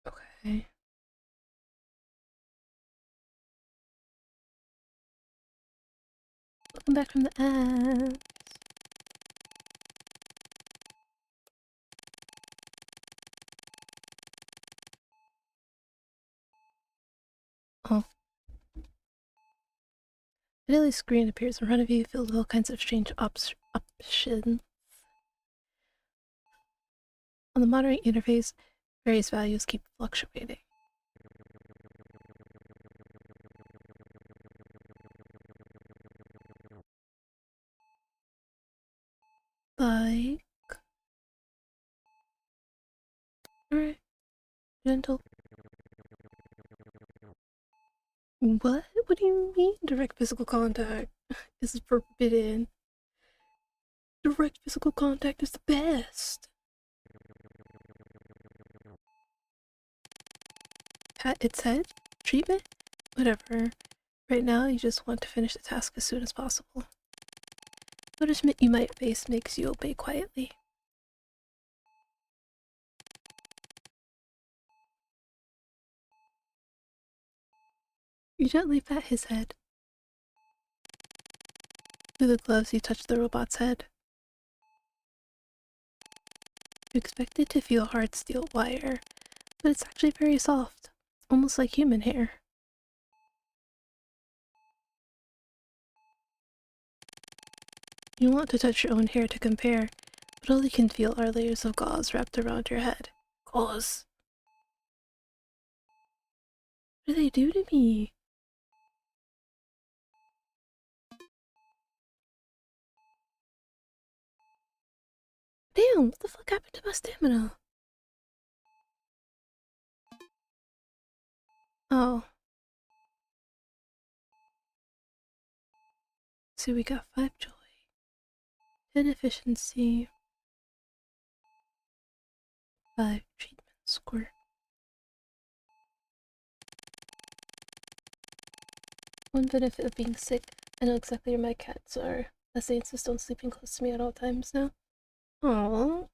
Okay. Welcome back from the ads. Oh. A daily screen appears in front of you, filled with all kinds of strange options. On the moderate interface, various values keep fluctuating. Like... Alright. Gentle. What? What do you mean direct physical contact is forbidden? Direct physical contact is the best. Pat its head? Treatment? Whatever. Right now, you just want to finish the task as soon as possible. Punishment you might face makes you obey quietly. You gently pat his head. Through the gloves, you touch the robot's head. You expect it to feel hard steel wire, but it's actually very soft, almost like human hair. You want to touch your own hair to compare, but all you can feel are layers of gauze wrapped around your head. Gauze. What do they do to me? Damn, what the fuck happened to my stamina? Oh. So we got 5 joy, 10 efficiency, 5 treatment score. One benefit of being sick, I know exactly where my cats are, as they insist on sleeping close to me at all times now. Aww.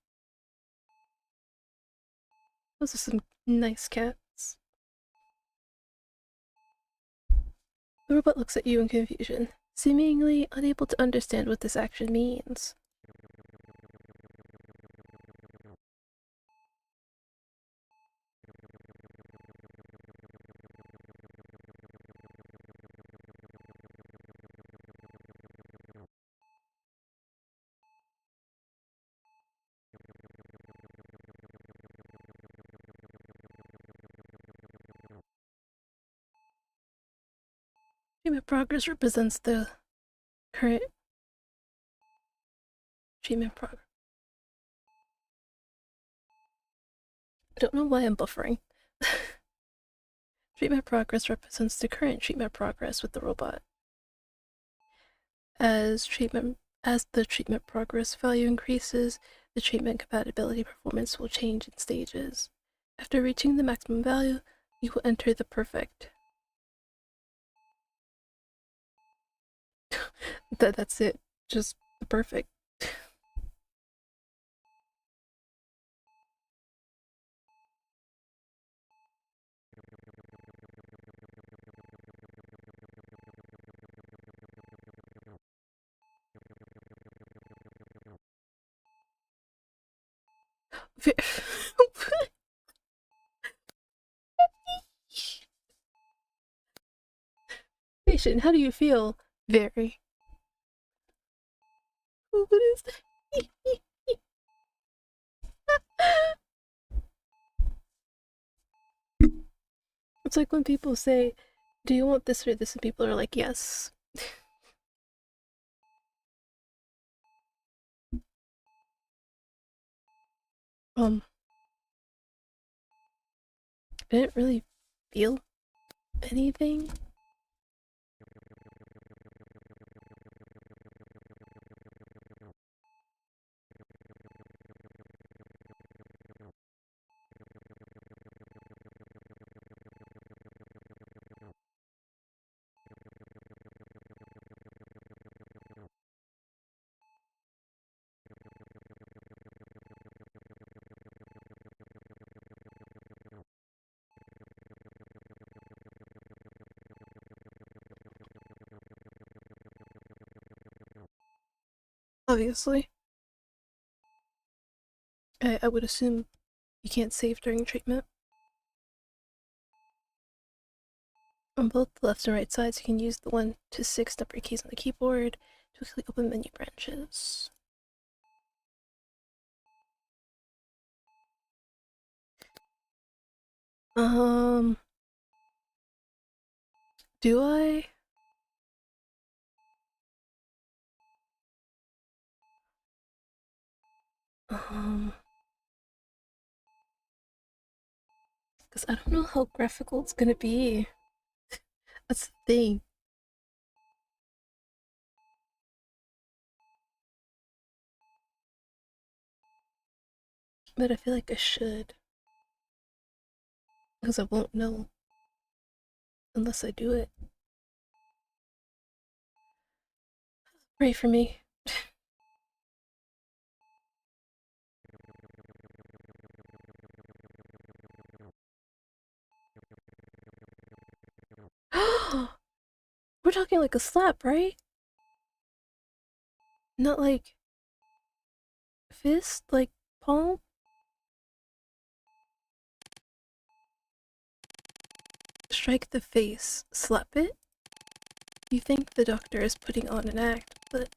Those are some nice cats. The robot looks at you in confusion, seemingly unable to understand what this action means. Treatment progress represents the current treatment progress. I don't know why I'm buffering. Treatment progress represents the current treatment progress with the robot. As the treatment progress value increases, the treatment compatibility performance will change in stages. After reaching the maximum value, you will enter the perfect. That's it. Just the perfect. Patient, how do you feel? Very. What is that? It's like when people say, do you want this or this? And people are like, yes. I didn't really feel anything. obviously. I would assume you can't save during treatment. On both the left and right sides, you can use the 1 to 6 number keys on the keyboard to quickly open menu branches. Do I? Because I don't know how graphical it's gonna be. That's the thing. But I feel like I should. Because I won't know unless I do it. Pray for me. We're talking like a slap, right? Not like fist, like palm? Strike the face, slap it? You think the doctor is putting on an act, but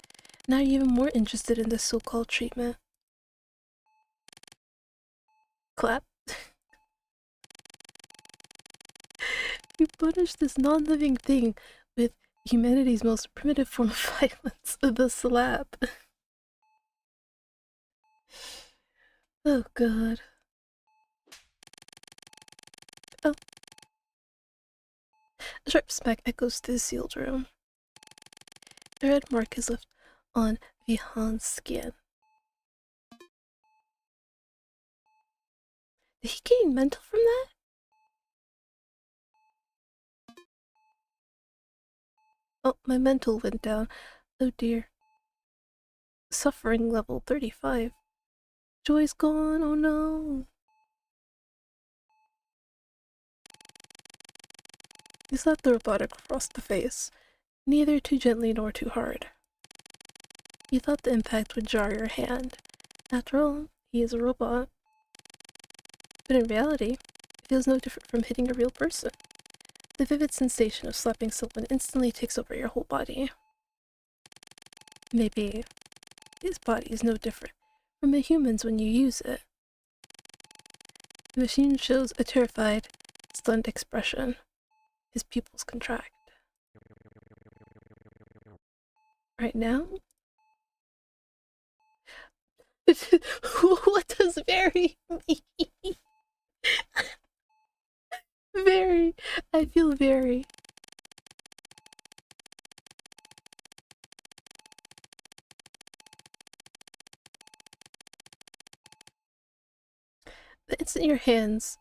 now you're even more interested in this so-called treatment. Clap? You punish this non-living thing with humanity's most primitive form of violence, the slap. Oh god. Oh. A sharp smack echoes through the sealed room. A red mark is left on Vihan's skin. Did he gain mental from that? Oh, my mental went down. Oh dear. Suffering level 35. Joy's gone, oh no. You slapped the robot across the face, neither too gently nor too hard. You thought the impact would jar your hand. After all, he is a robot. But in reality, it feels no different from hitting a real person. The vivid sensation of slapping someone instantly takes over your whole body. Maybe his body is no different from a human's when you use it. The machine shows a terrified, stunned expression. His pupils contract. Right now? What does very mean? Very. I feel very. The instant your hands.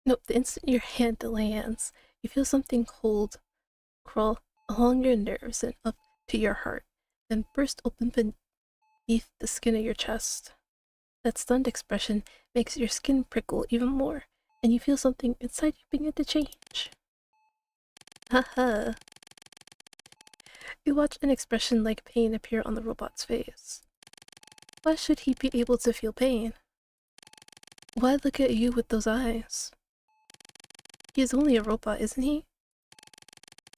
Nope, the instant your hand lands, you feel something cold crawl along your nerves and up to your heart, then burst open beneath the skin of your chest. That stunned expression makes your skin prickle even more, and you feel something inside you begin to change. Haha. You watch an expression like pain appear on the robot's face. Why should he be able to feel pain? Why look at you with those eyes? He is only a robot, isn't he?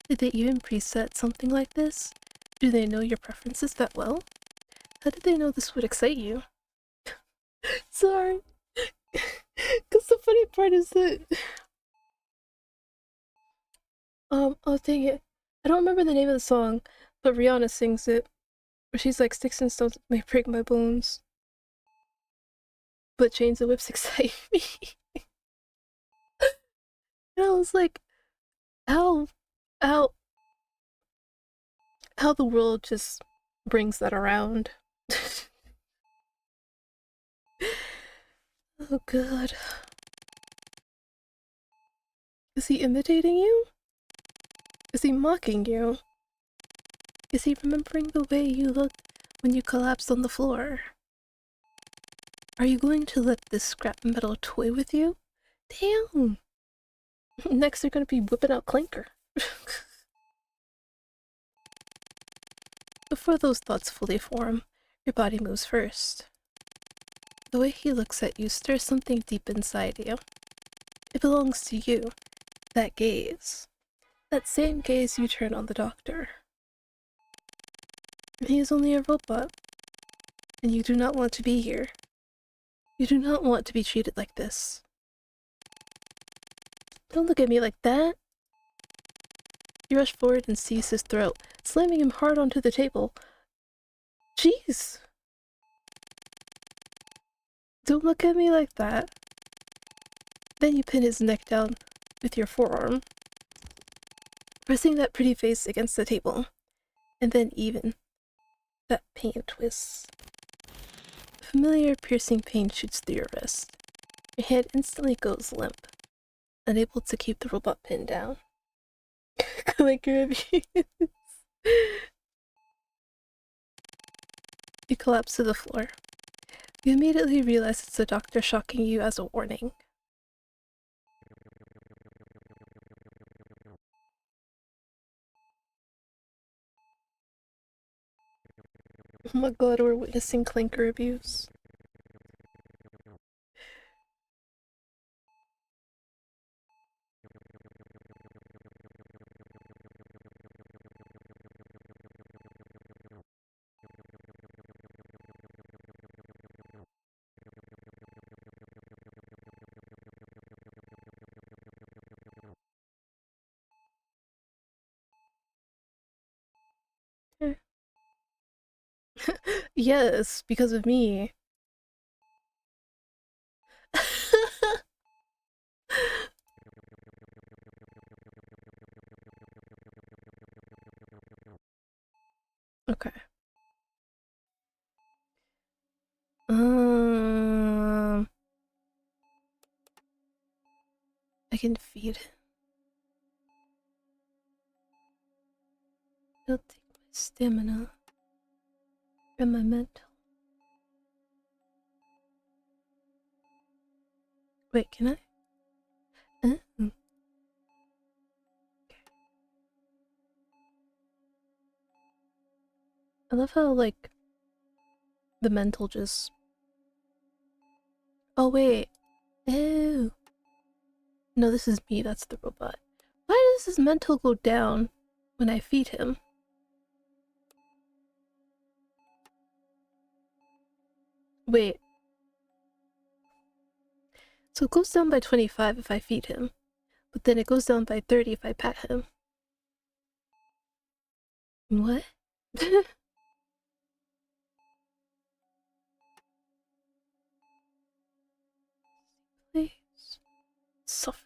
Did they even preset something like this? Do they know your preferences that well? How did they know this would excite you? Sorry. Because the funny part is that... oh dang it. I don't remember the name of the song, but Rihanna sings it. Where she's like, sticks and stones may break my bones, but chains and whips excite me. And I was like, how, how, how the world just brings that around. Oh god. Is he imitating you? Is he mocking you? Is he remembering the way you looked when you collapsed on the floor? Are you going to let this scrap metal toy with you? Damn! Next they're gonna be whipping out Clanker. Before those thoughts fully form, your body moves first. The way he looks at you stirs something deep inside you. It belongs to you. That gaze. That same gaze you turn on the doctor. He is only a robot, and you do not want to be here. You do not want to be treated like this. Don't look at me like that! You rush forward and seize his throat, slamming him hard onto the table. Jeez! Don't look at me like that. Then you pin his neck down with your forearm, pressing that pretty face against the table. And then even that pain twists. Familiar piercing pain shoots through your wrist. Your hand instantly goes limp, unable to keep the robot pinned down. Clicker abuse. You collapse to the floor. You immediately realize it's the doctor shocking you as a warning. Oh my god, we're witnessing clinker abuse. Yes, because of me. Okay. Um, I can feed it. It'll take my stamina and my mental. Wait, can I? Okay. I love how, like, the mental just. Oh, wait. Ew. No, this is me, that's the robot. Why does his mental go down when I feed him? Wait. So it goes down by 25 if I feed him, but then it goes down by 30 if I pet him. What? Please. Suffering.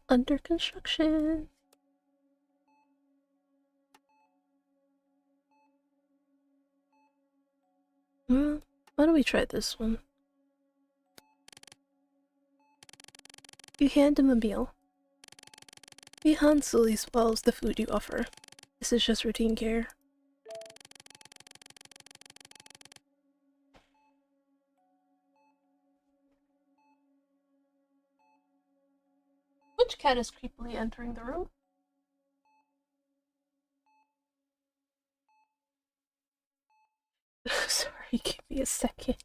Under construction. Why don't we try this one? You hand him a meal. He slowly swallows the food you offer. This is just routine care. Which cat is creepily entering the room? Sorry, give me a second.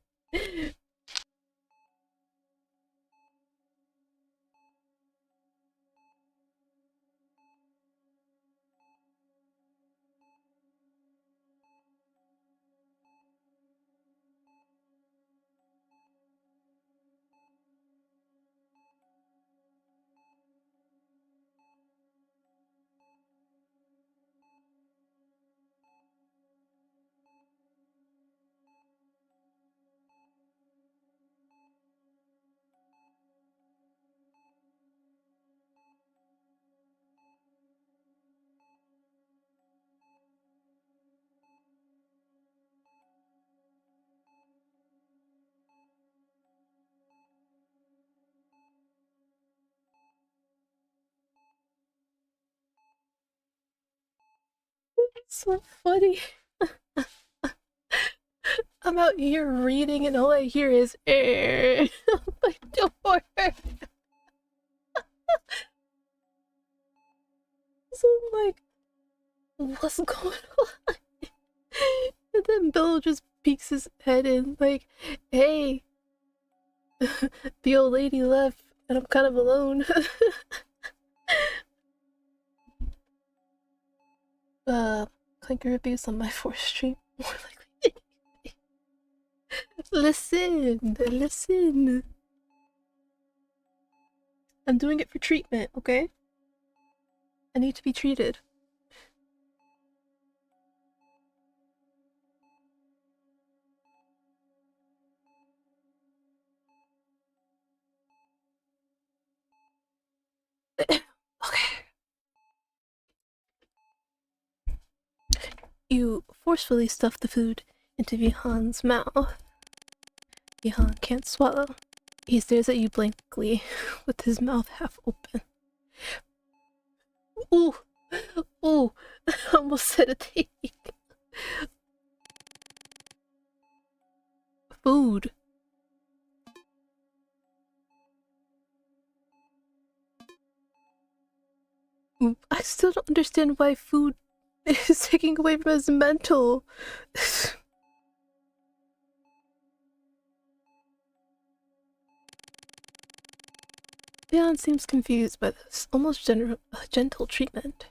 It's so funny. I'm out here reading and all I hear is air my door. So I'm like, what's going on? And then Bill just peeks his head in like, hey, the old lady left and I'm kind of alone. Clinker abuse on my 4th stream. More likely. Listen. I'm doing it for treatment, okay? I need to be treated. Okay. You forcefully stuff the food into Vihan's mouth. Vihan can't swallow. He stares at you blankly, with his mouth half open. Ooh! Ooh! I almost said a thing. Food. I still don't understand why food is taking away from his mental. Leon seems confused by this almost gentle treatment.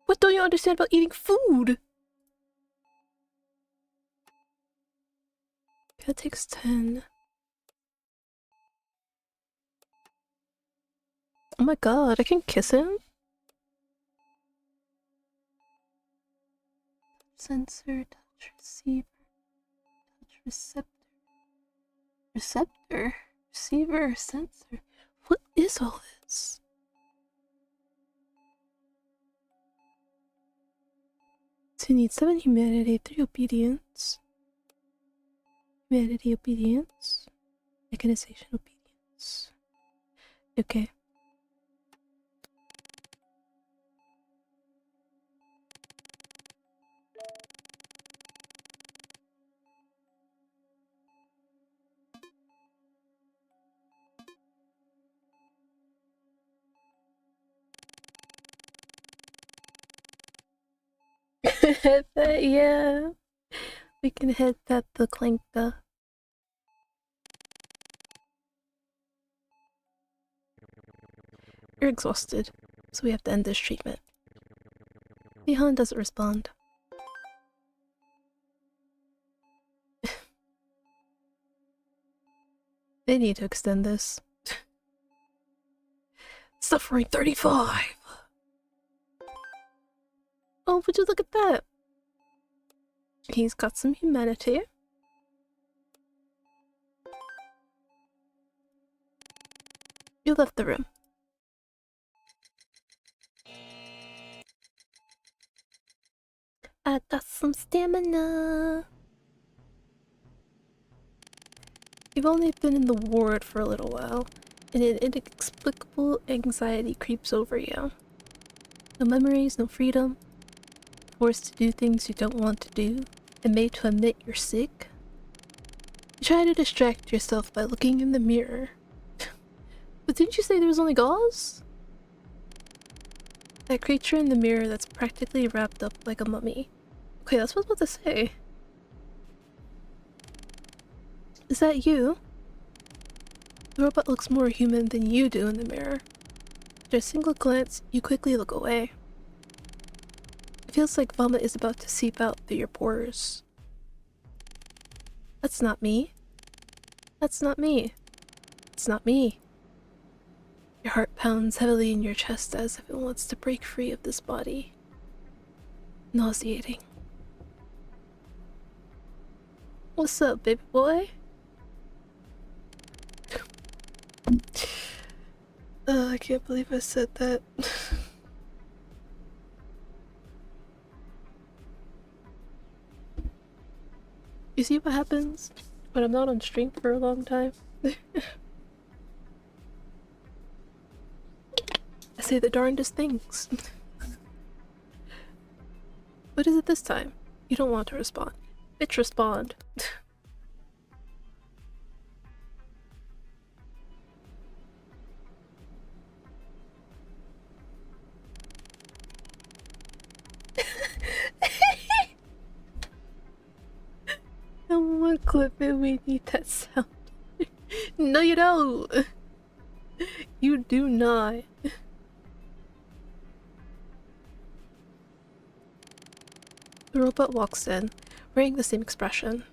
What don't you understand about eating food? That takes 10. Oh my god, I can kiss him? Sensor, touch receiver, touch receptor. Receptor? Receiver, sensor. What is all this? So you need 7 humanity, 3 obedience. Humanity, obedience. Mechanization, obedience. Okay. Yeah. We can hit that the clanka. You're exhausted, so we have to end this treatment. Vihan doesn't respond. They need to extend this. Suffering 35! Oh, would you look at that? He's got some humanity. You left the room. I got some stamina. You've only been in the ward for a little while, and an inexplicable anxiety creeps over you. No memories, no freedom. Forced to do things you don't want to do, and made to admit you're sick. You try to distract yourself by looking in the mirror. But didn't you say there was only gauze? That creature in the mirror that's practically wrapped up like a mummy. Okay, that's what I was about to say. Is that you? The robot looks more human than you do in the mirror. After a single glance, you quickly look away. It feels like vomit is about to seep out through your pores. That's not me. That's not me. It's not me. Your heart pounds heavily in your chest as if it wants to break free of this body. Nauseating. What's up, baby boy? I can't believe I said that. You see what happens when I'm not on stream for a long time? I say the darndest things. What is it this time? You don't want to respond. Bitch, respond. Someone clip it, we need that sound. No, you don't! You do not. The robot walks in, wearing the same expression,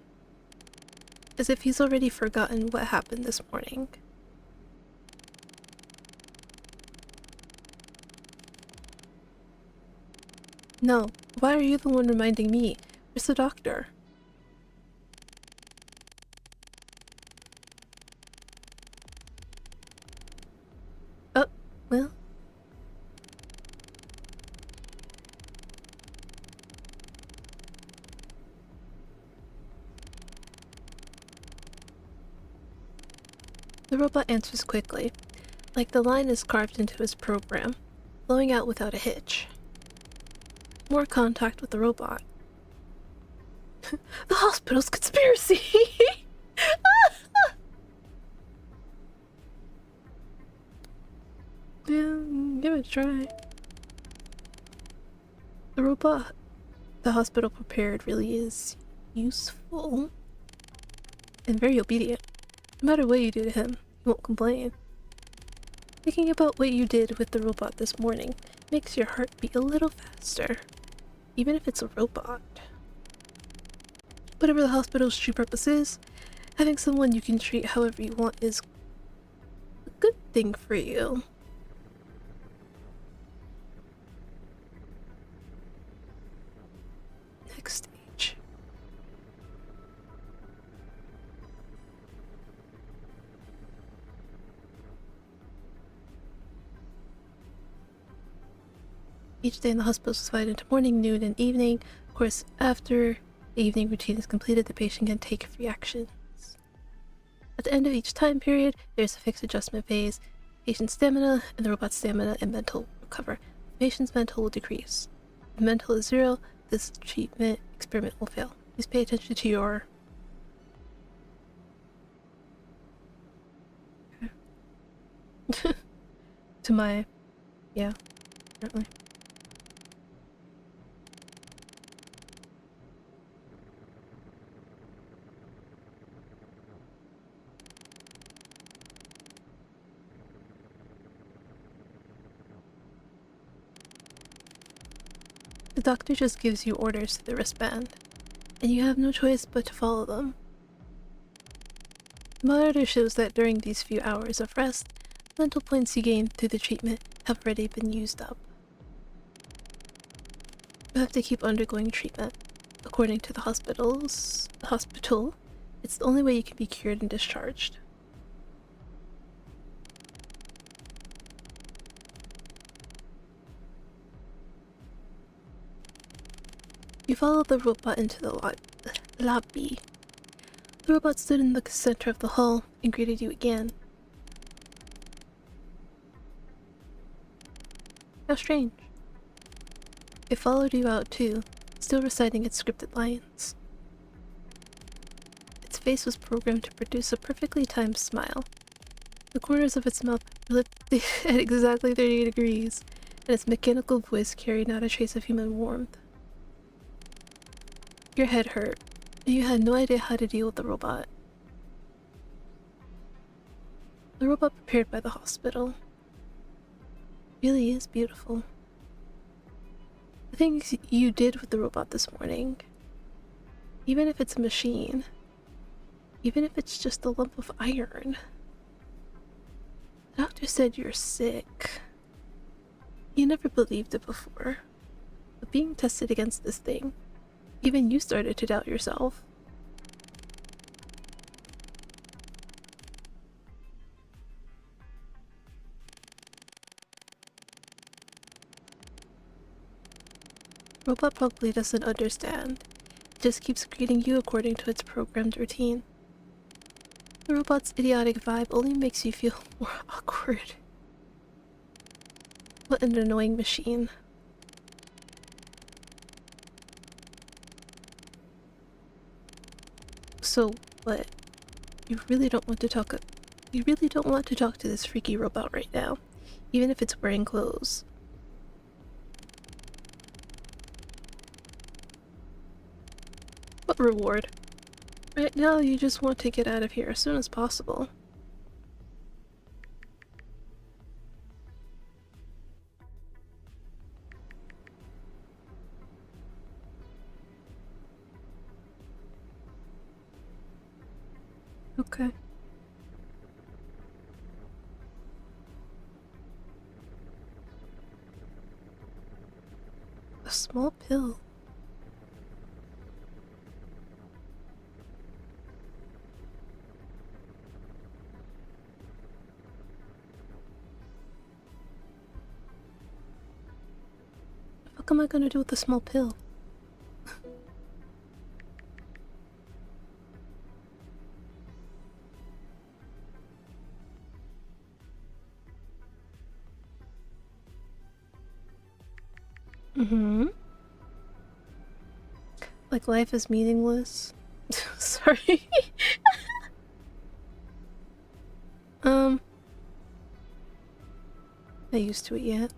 as if he's already forgotten what happened this morning. No, why are you the one reminding me? Where's the doctor? Oh, well. The robot answers quickly, like the line is carved into his program, flowing out without a hitch. More contact with the robot. The hospital's conspiracy! Yeah, give it a try. The robot the hospital prepared really is useful and very obedient. No matter what you do to him, he won't complain. Thinking about what you did with the robot this morning makes your heart beat a little faster, even if it's a robot. Whatever the hospital's true purpose is, having someone you can treat however you want is a good thing for you. Next stage. Each day in the hospital is divided into morning, noon, and evening. Of course, after the evening routine is completed, the patient can take free actions. At the end of each time period, there's a fixed adjustment phase. Patient's stamina and the robot's stamina and mental will recover. The patient's mental will decrease. If mental is 0, this treatment experiment will fail. Please pay attention to your... to my... yeah, apparently. The doctor just gives you orders to the wristband, and you have no choice but to follow them. The monitor shows that during these few hours of rest, mental points you gained through the treatment have already been used up. You have to keep undergoing treatment. According to the hospital, it's the only way you can be cured and discharged. You follow the robot into the lobby. The robot stood in the center of the hall and greeted you again. How strange. It followed you out too, still reciting its scripted lines. Its face was programmed to produce a perfectly timed smile. The corners of its mouth lifted at exactly 30 degrees, and its mechanical voice carried not a trace of human warmth. Your head hurt, and you had no idea how to deal with the robot. The robot prepared by the hospital really is beautiful. The things you did with the robot this morning, even if it's a machine, even if it's just a lump of iron. The doctor said you're sick. You never believed it before, but being tested against this thing, even you started to doubt yourself. Robot probably doesn't understand. It just keeps greeting you according to its programmed routine. The robot's idiotic vibe only makes you feel more awkward. What an annoying machine. So, what? You really don't want to talk... You really don't want to talk to this freaky robot right now, even if it's wearing clothes. What reward? Right now, you just want to get out of here as soon as possible. Okay. A small pill. What am I gonna do with a small pill? Mm-hmm. Like life is meaningless. Sorry. Not used to it yet.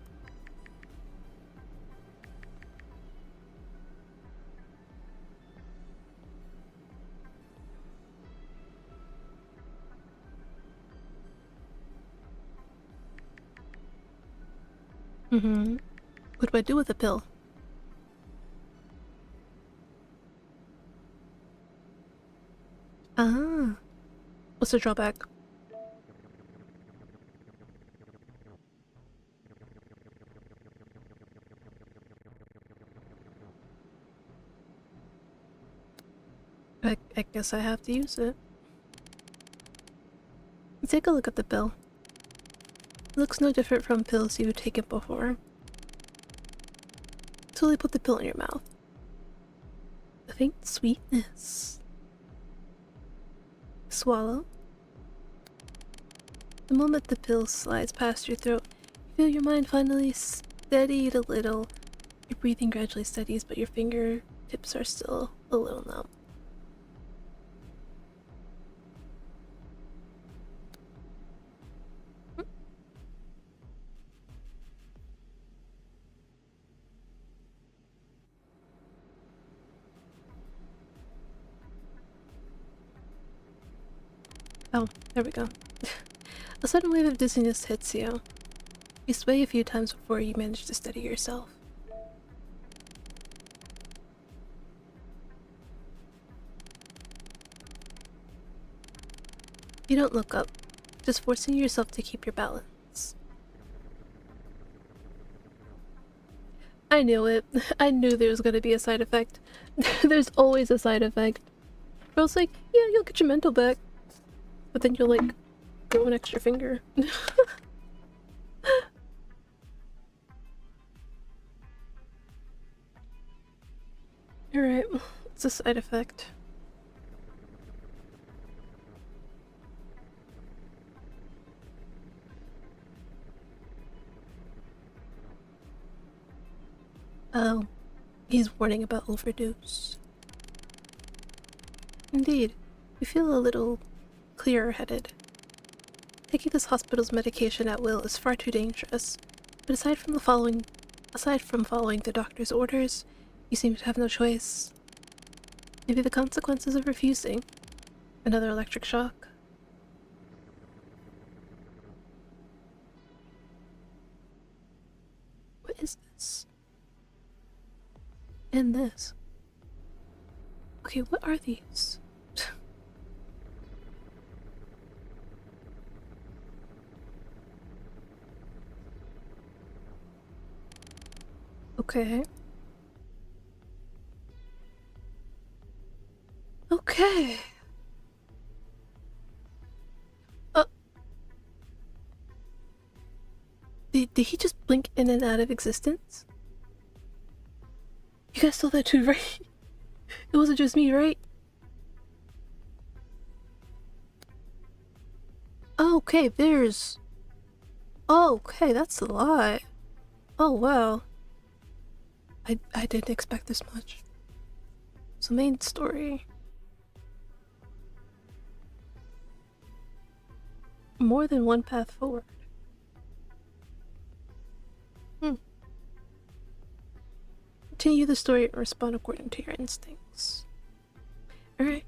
Mm-hmm. What do I do with the pill? Ah. What's the drawback? I guess I have to use it. Take a look at the pill. It looks no different from pills you've taken before. Slowly put the pill in your mouth. A faint sweetness. Swallow. The moment the pill slides past your throat, you feel your mind finally steadied a little. Your breathing gradually steadies, but your fingertips are still a little numb. Oh, there we go. A sudden wave of dizziness hits you. You sway a few times before you manage to steady yourself. You don't look up, just forcing yourself to keep your balance. I knew it. I knew there was going to be a side effect. There's always a side effect. I was like, yeah, you'll get your mental back. But then you'll, like, grow an extra finger. Alright, it's a side effect. Oh, he's warning about overdose. Indeed, you feel a little clearer-headed. Taking this hospital's medication at will is far too dangerous, but aside from following the doctor's orders, you seem to have no choice. Maybe the consequences of refusing. Another electric shock. What is this? And this. Okay, what are these? Okay. Okay. Did he just blink in and out of existence? You guys saw that too, right? It wasn't just me, right? Okay, there's... Okay, that's a lot. Oh, wow. I didn't expect this much. So main story. more than one path forward. Continue the story and respond according to your instincts. Alright.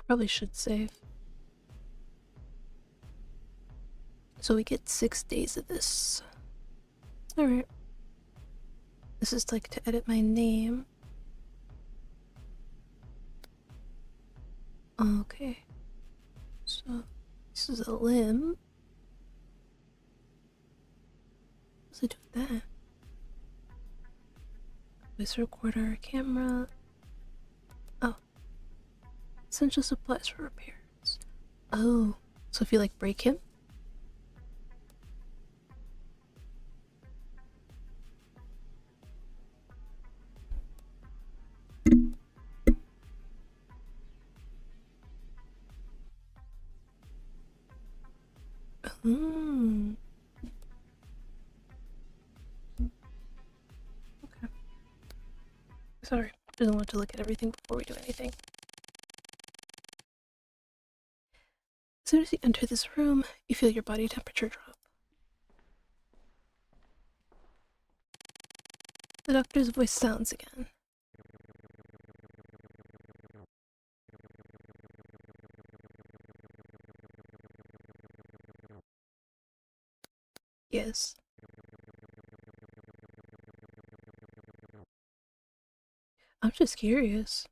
Probably should save. So we get 6 days of this. Alright. This is like to edit my name. Okay. So this is a limb. What's it do with that? Voice recorder, camera. Oh. Essential supplies for repairs. Oh. So if you like break him? Hmm. Okay. Sorry, didn't want to look at everything before we do anything. As soon as you enter this room, you feel your body temperature drop. The doctor's voice sounds again. Yes. I'm just curious.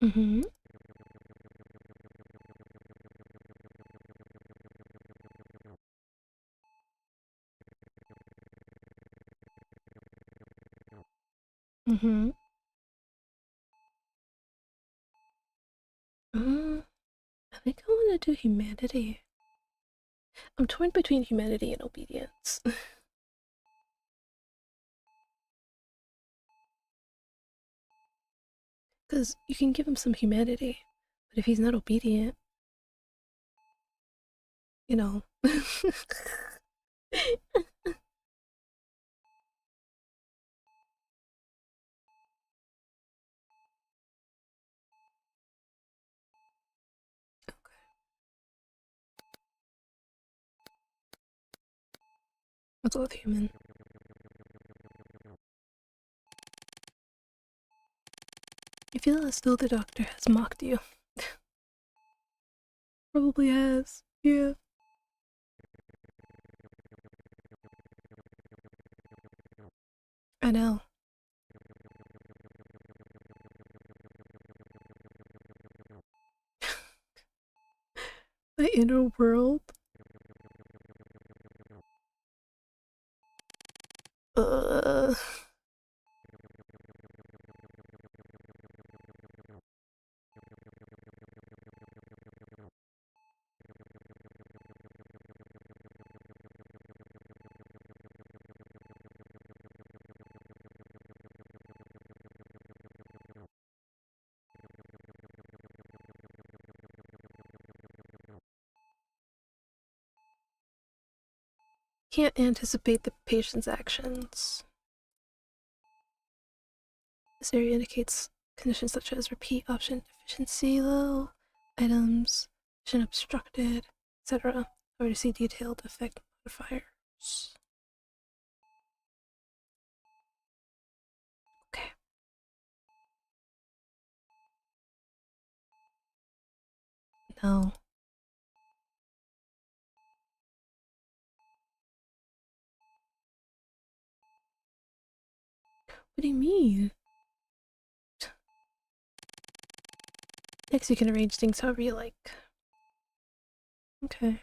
Mm-hmm. Mm-hmm. I think I want to do humanity. I'm torn between humanity and obedience. Because you can give him some humanity, but if he's not obedient, you know. Let's go with human. I feel as though the doctor has mocked you. Probably has. Yeah. I know. My inner world. Uh. can't anticipate the patient's actions. This area indicates conditions such as repeat option efficiency low, items, vision obstructed, etc. Or to see detailed effect modifiers. Okay. No. What do you mean? Next, you can arrange things however you like. Okay.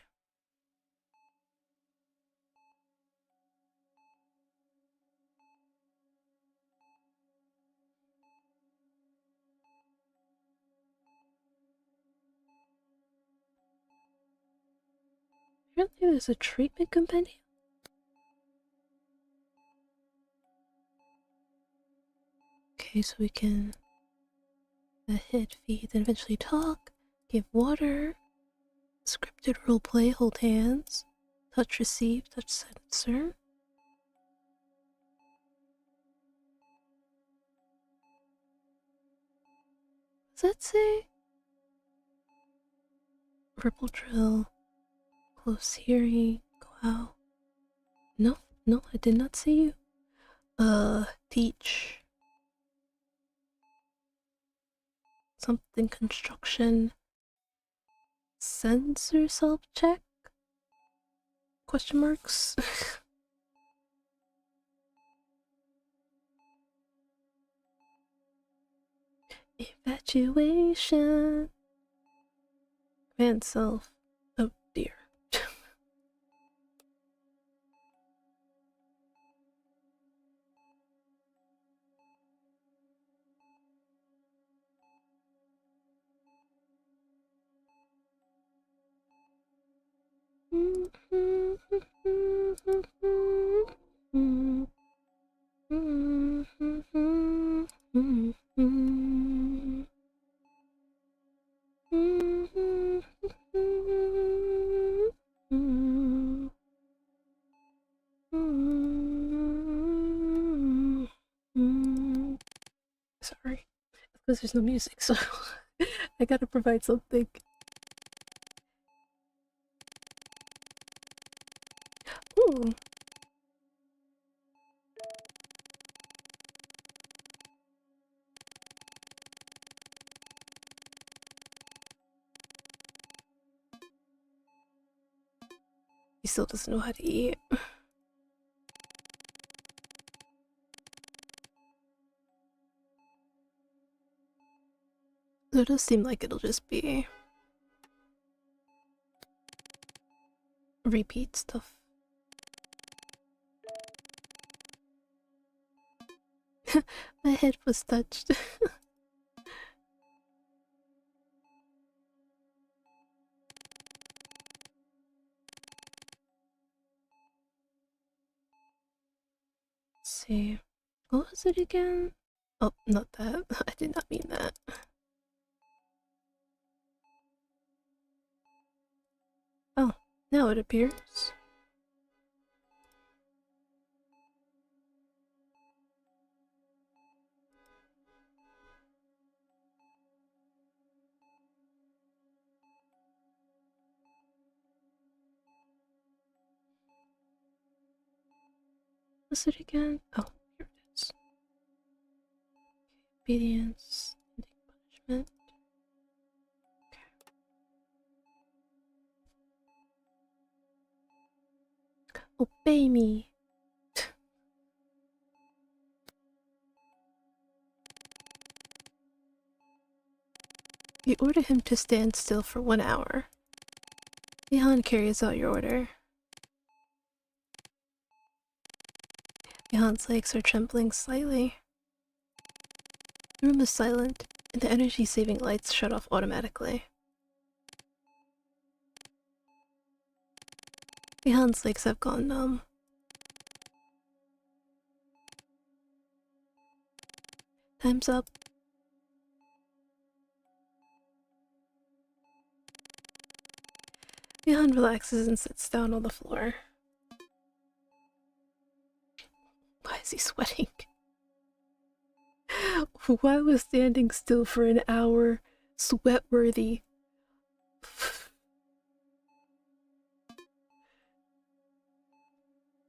Apparently there's a treatment compendium. Okay, so we can hit, feed, then eventually talk, give water, scripted roleplay, hold hands, touch receive, touch sensor. Does that say? Purple drill, close hearing, go out. No, no, I did not see you. Teach. Something construction. Sensor self-check? Question marks? Infatuation. Command self. Oh dear. Sorry, because there's no music, so I gotta provide something. Ooh. He still doesn't know how to eat. It does seem like it'll just be repeat stuff. My head was touched. Let's see. What was it again? Oh, not that. I did not mean that. Oh, now it appears. What's it again? Oh, here it is. Obedience, punishment. Okay. Obey me. You order him to stand still for 1 hour. Johan carries out your order. Johan's legs are trembling slightly. The room is silent, and the energy-saving lights shut off automatically. Johan's legs have gone numb. Time's up. Johan relaxes and sits down on the floor. is he sweating? Why was standing still for an hour sweat worthy?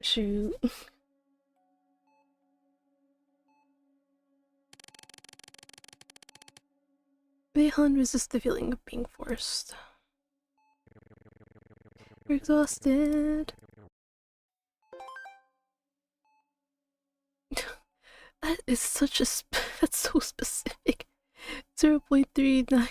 Shoot. Behan resists the feeling of being forced. You're exhausted. That is such a that's so specific. 0.399.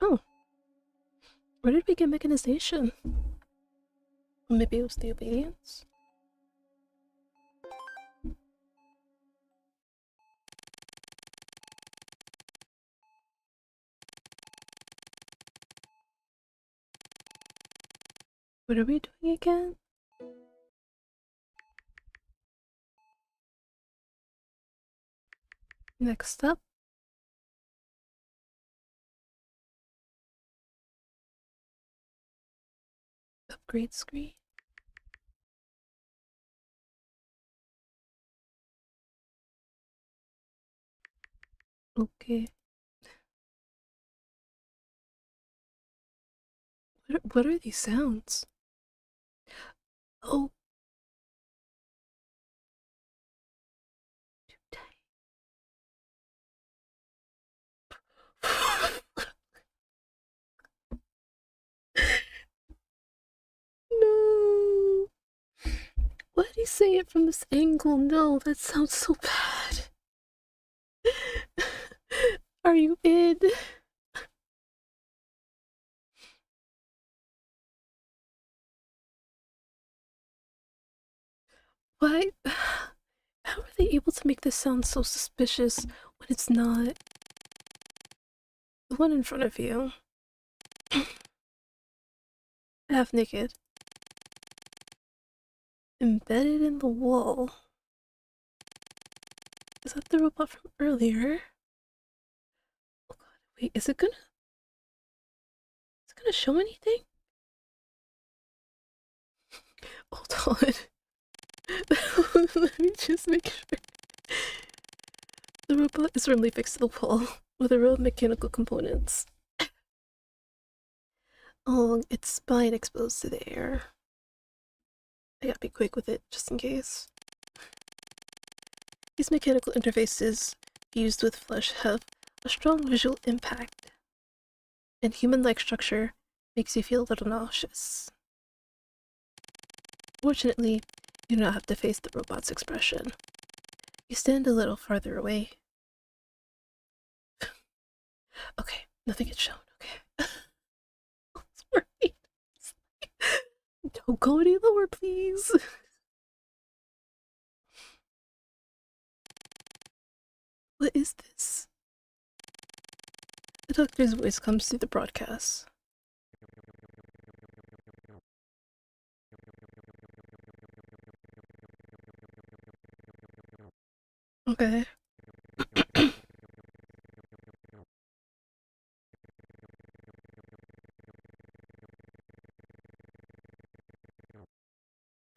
Oh, where did we get mechanization? Maybe it was the obedience? What are we doing again? Next up. Upgrade screen. Okay. What are these sounds? Oh. No. Why did he say it from this angle? No, that sounds so bad. Are you in? Why? How are they able to make this sound so suspicious when it's not? The one in front of you. Half naked. Embedded in the wall. Is that the robot from earlier? Oh god, wait, is it gonna show anything? Hold on. Let me just make sure. The robot is firmly fixed to the wall with a row of mechanical components. Oh, its spine exposed to the air. I gotta be quick with it, just in case. These mechanical interfaces used with flesh have a strong visual impact, and human-like structure makes you feel a little nauseous. Fortunately, you do not have to face the robot's expression. You stand a little farther away. Okay, nothing is shown, okay? Sorry. Don't go any lower, please. What is this? The doctor's voice comes through the broadcast. Okay.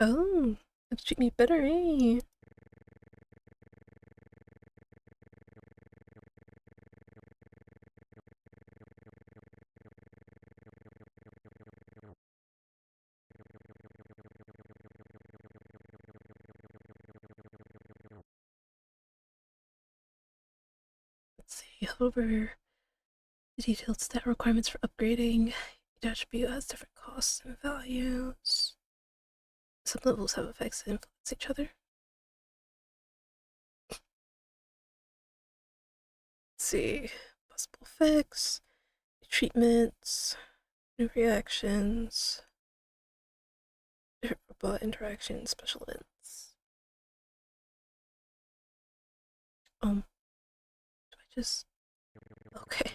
Oh, that'd treat me better, eh? Let's see, however, the detailed stat requirements for upgrading each attribute has different costs and values. Some levels have effects that influence each other. Let's see, possible effects, treatments, new reactions, robot interaction, special events. Do I just... Okay.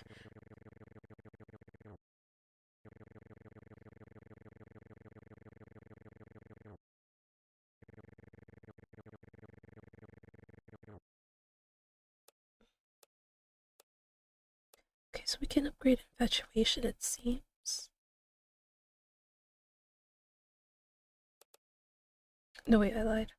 Okay, so we can upgrade infatuation, it seems. No, wait, I lied.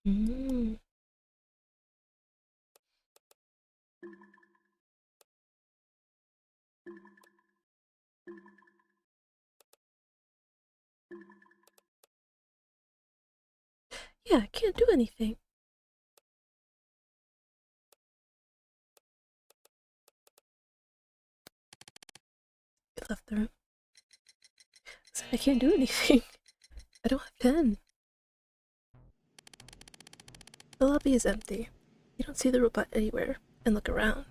Mm. Yeah, I can't do anything. I left the room. I can't do anything. I don't have 10. The lobby is empty. You don't see the robot anywhere, and look around.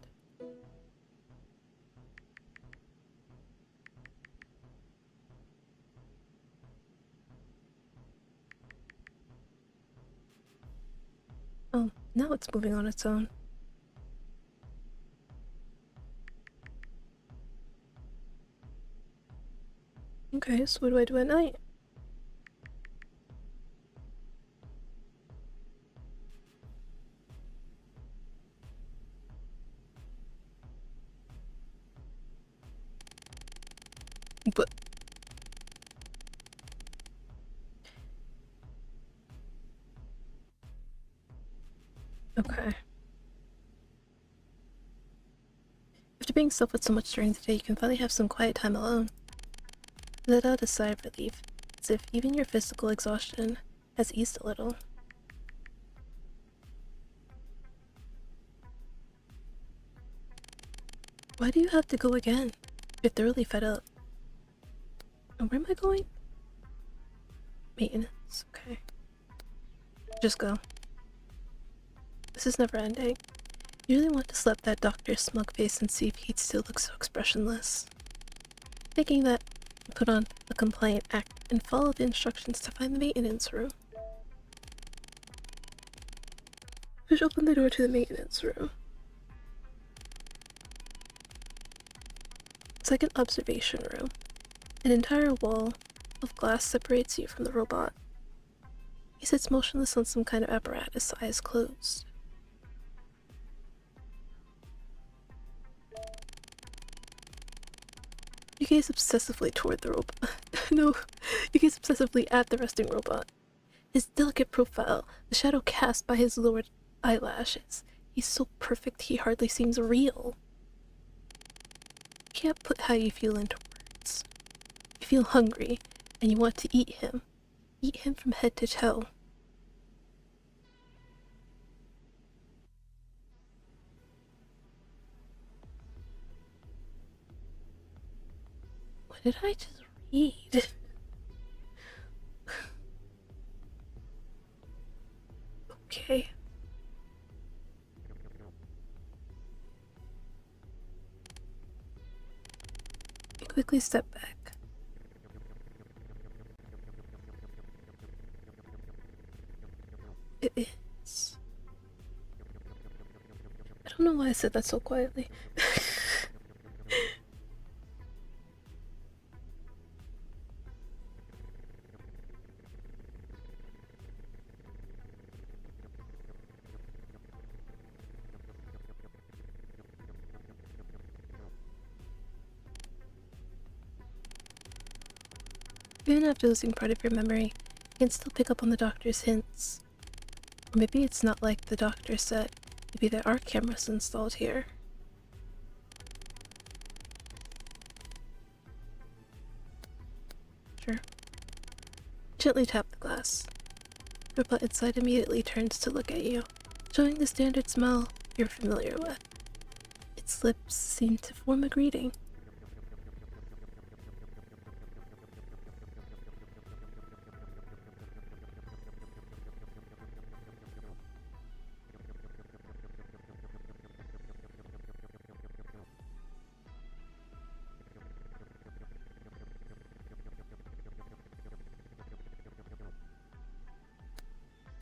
Oh, now it's moving on its own. Okay, so what do I do at night? But okay. After being stuck with so much during the day, you can finally have some quiet time alone. Let out a sigh of relief, as if even your physical exhaustion has eased a little. Why do you have to go again? You're thoroughly fed up. And where am I going? Maintenance, okay. Just go. This is never ending. You really want to slap that doctor's smug face and see if he'd still look so expressionless. Thinking that, you put on a compliant act and follow the instructions to find the maintenance room. Push open the door to the maintenance room. It's like an observation room. An entire wall of glass separates you from the robot. He sits motionless on some kind of apparatus, eyes closed. You gaze obsessively toward the robot. No, you gaze obsessively at the resting robot. His delicate profile, the shadow cast by his lowered eyelashes. He's so perfect he hardly seems real. You can't put how you feel into words. You feel hungry, and you want to eat him. Eat him from head to toe. What did I just read? Okay. You quickly step back. It is. I don't know why I said that so quietly. Even after losing part of your memory, you can still pick up on the doctor's hints. Or maybe it's not like the doctor said. Maybe there are cameras installed here. Sure. Gently tap the glass. The robot inside immediately turns to look at you, showing the standard smile you're familiar with. Its lips seem to form a greeting.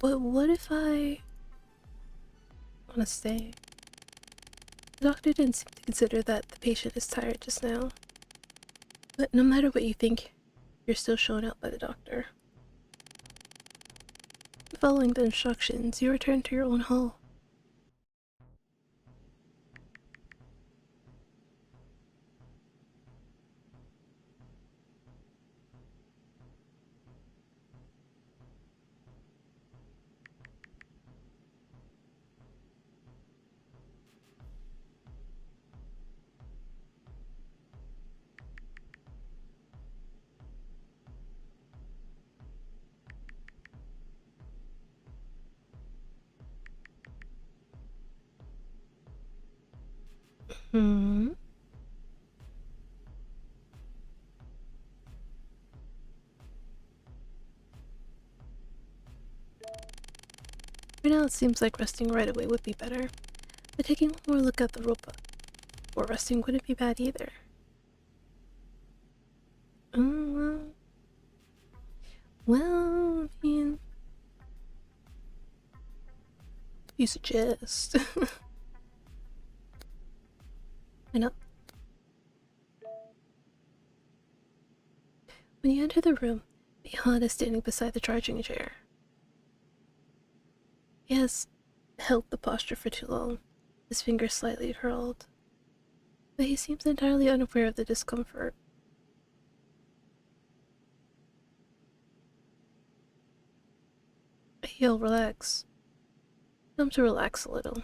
But what if I want to stay? The doctor didn't seem to consider that the patient is tired just now. But no matter what you think, you're still shown out by the doctor. Following the instructions, you return to your own hall. Hmm. For now, it seems like resting right away would be better, but taking one more look at the robot before resting wouldn't be bad either. Mm, well, I mean, you suggest. I know. When you enter the room, Mihan is standing beside the charging chair. He has held the posture for too long, his fingers slightly curled, but he seems entirely unaware of the discomfort. He'll relax. Come to relax a little.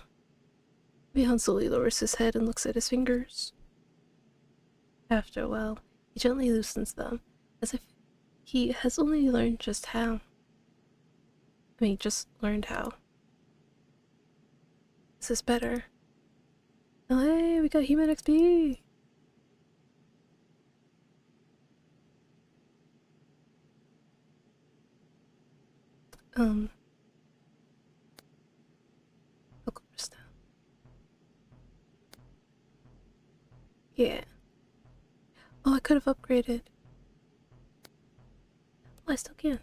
Mihan slowly lowers his head and looks at his fingers. After a while, he gently loosens them, as if he has only learned just how. Just learned how. This is better. Oh, hey, we got Human XP! I'll go first now. Yeah. Oh, I could have upgraded. Well, I still can.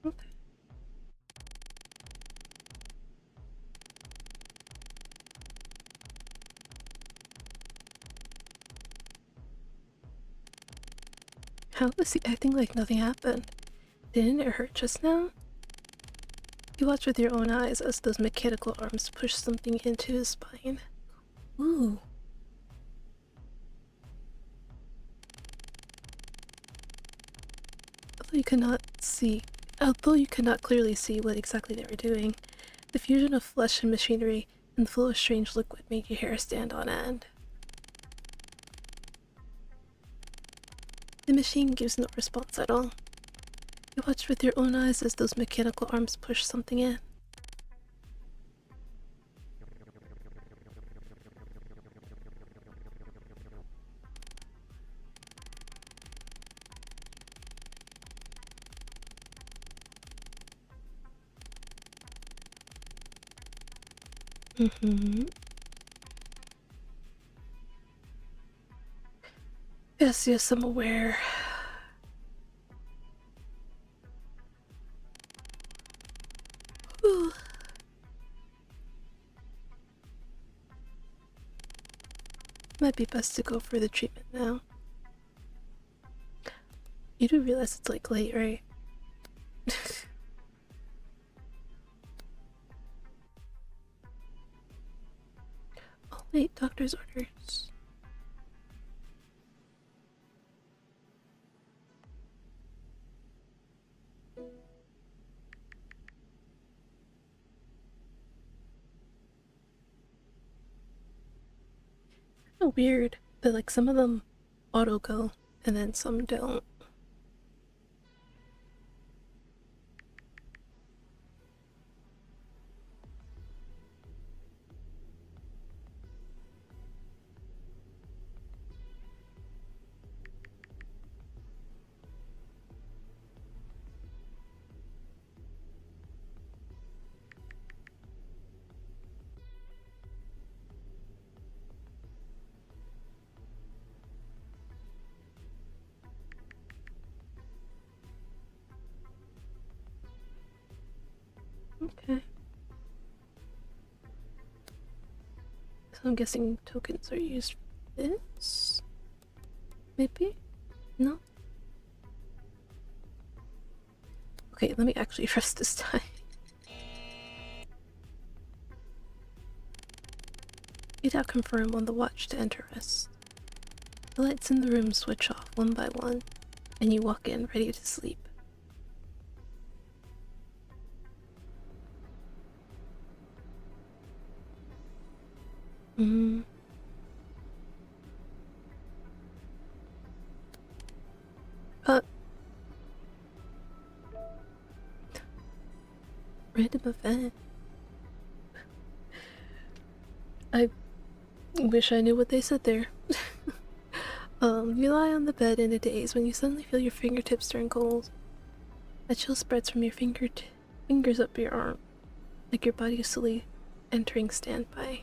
Okay. How is he acting like nothing happened? Didn't it hurt just now? You watch with your own eyes as those mechanical arms push something into his spine. Ooh. Although you could not clearly see what exactly they were doing, the fusion of flesh and machinery and the flow of strange liquid made your hair stand on end. The machine gives no response at all. You watch with your own eyes as those mechanical arms push something in. Yes, I'm aware. Whew. Might be best to go for the treatment now. You do realize it's like late, right? Oh wait, doctor's orders. Kinda weird that like some of them auto go and then some don't. Okay. So I'm guessing tokens are used for this? Maybe? No? Okay, let me actually rest this time. You now confirm on the watch to enter rest. The lights in the room switch off one by one, and you walk in ready to sleep. Mm. Random event. I wish I knew what they said there. You lie on the bed in a daze when you suddenly feel your fingertips turn cold. A chill spreads from your fingers up your arm, like your body is slowly entering standby.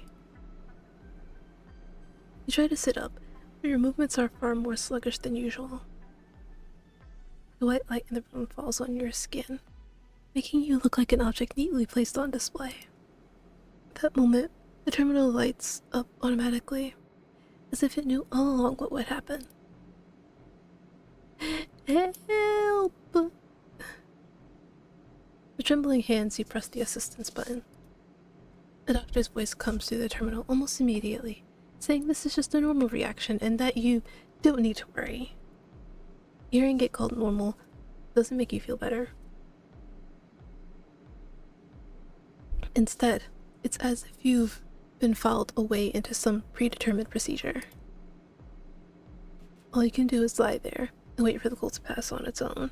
You try to sit up, but your movements are far more sluggish than usual. The white light in the room falls on your skin, making you look like an object neatly placed on display. At that moment, the terminal lights up automatically, as if it knew all along what would happen. Help! With trembling hands, you press the assistance button. A doctor's voice comes through the terminal almost immediately, saying this is just a normal reaction and that you don't need to worry. Hearing it called normal doesn't make you feel better. Instead, it's as if you've been filed away into some predetermined procedure. All you can do is lie there and wait for the cold to pass on its own.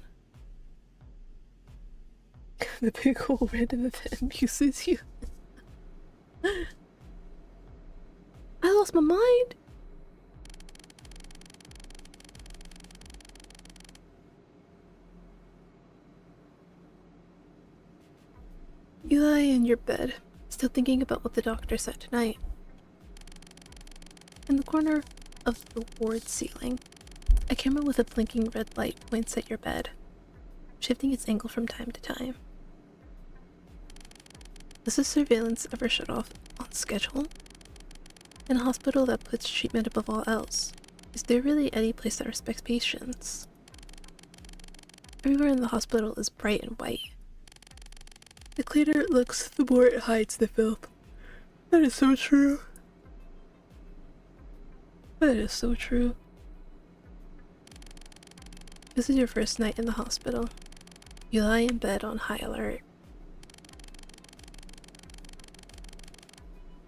The big hole random event amuses you. I lost my mind. You lie in your bed, still thinking about what the doctor said tonight. In the corner of the ward ceiling, a camera with a blinking red light points at your bed, shifting its angle from time to time. Does this surveillance ever shut off on schedule? In a hospital that puts treatment above all else, is there really any place that respects patients? Everywhere in the hospital is bright and white. The cleaner it looks, the more it hides the filth. That is so true. That is so true. This is your first night in the hospital. You lie in bed on high alert.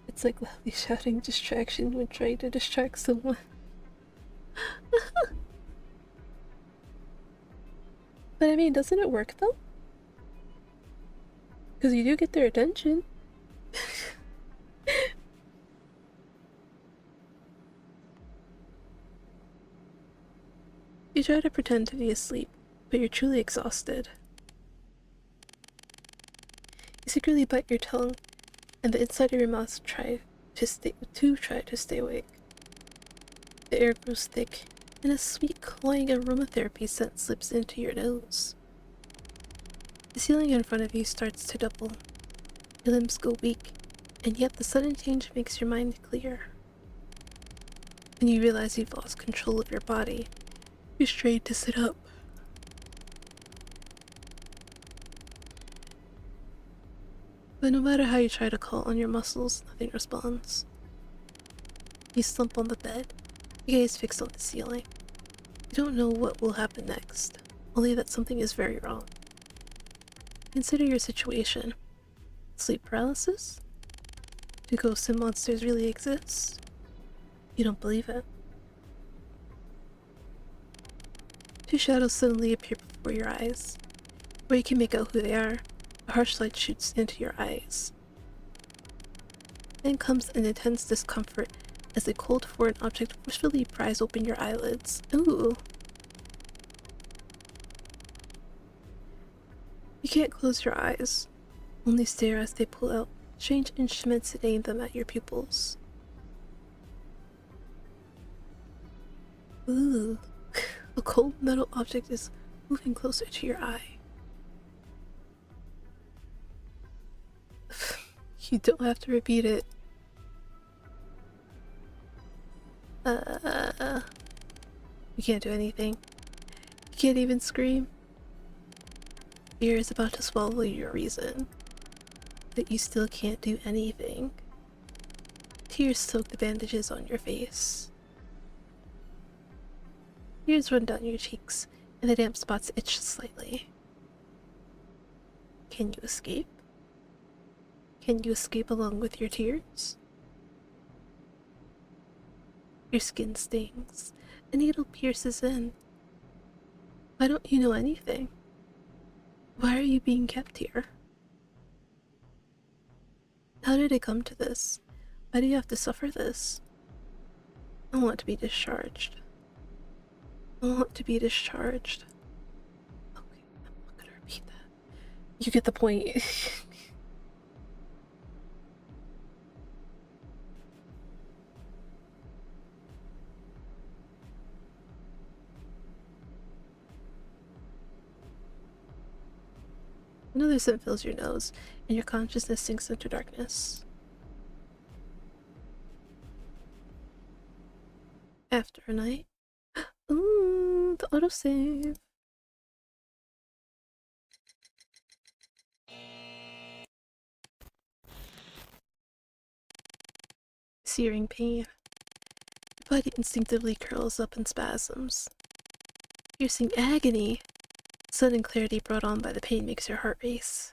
It's like loudly shouting distraction when trying to distract someone. But I mean, doesn't it work though? Because you do get their attention. You try to pretend to be asleep, but you're truly exhausted. You secretly bite your tongue, and the inside of your mouth try to stay awake. The air grows thick, and a sweet, cloying aromatherapy scent slips into your nose. The ceiling in front of you starts to double. Your limbs go weak, and yet the sudden change makes your mind clear. When you realize you've lost control of your body, you're strained to sit up. But no matter how you try to call on your muscles, nothing responds. You slump on the bed, your gaze fixed on the ceiling. You don't know what will happen next, only that something is very wrong. Consider your situation. Sleep paralysis? Do ghosts and monsters really exist? You don't believe it. Two shadows suddenly appear before your eyes. Before you can make out who they are, a harsh light shoots into your eyes. Then comes an intense discomfort as a cold foreign object forcefully pries open your eyelids. Ooh. You can't close your eyes, only stare as they pull out strange instruments and aim them at your pupils. Ooh. A cold metal object is moving closer to your eye. You don't have to repeat it. You can't do anything. You can't even scream. Fear is about to swallow your reason, but you still can't do anything. Tears soak the bandages on your face. Tears run down your cheeks, and the damp spots itch slightly. Can you escape? Can you escape along with your tears? Your skin stings. A needle pierces in. Why don't you know anything? Why are you being kept here? How did it come to this? Why do you have to suffer this? I want to be discharged. I want to be discharged. Okay, I'm not gonna repeat that. You get the point. Another scent fills your nose, and your consciousness sinks into darkness. After a night. Ooh, the autosave. Searing pain. Your body instinctively curls up in spasms. Piercing agony. Sudden clarity brought on by the pain makes your heart race.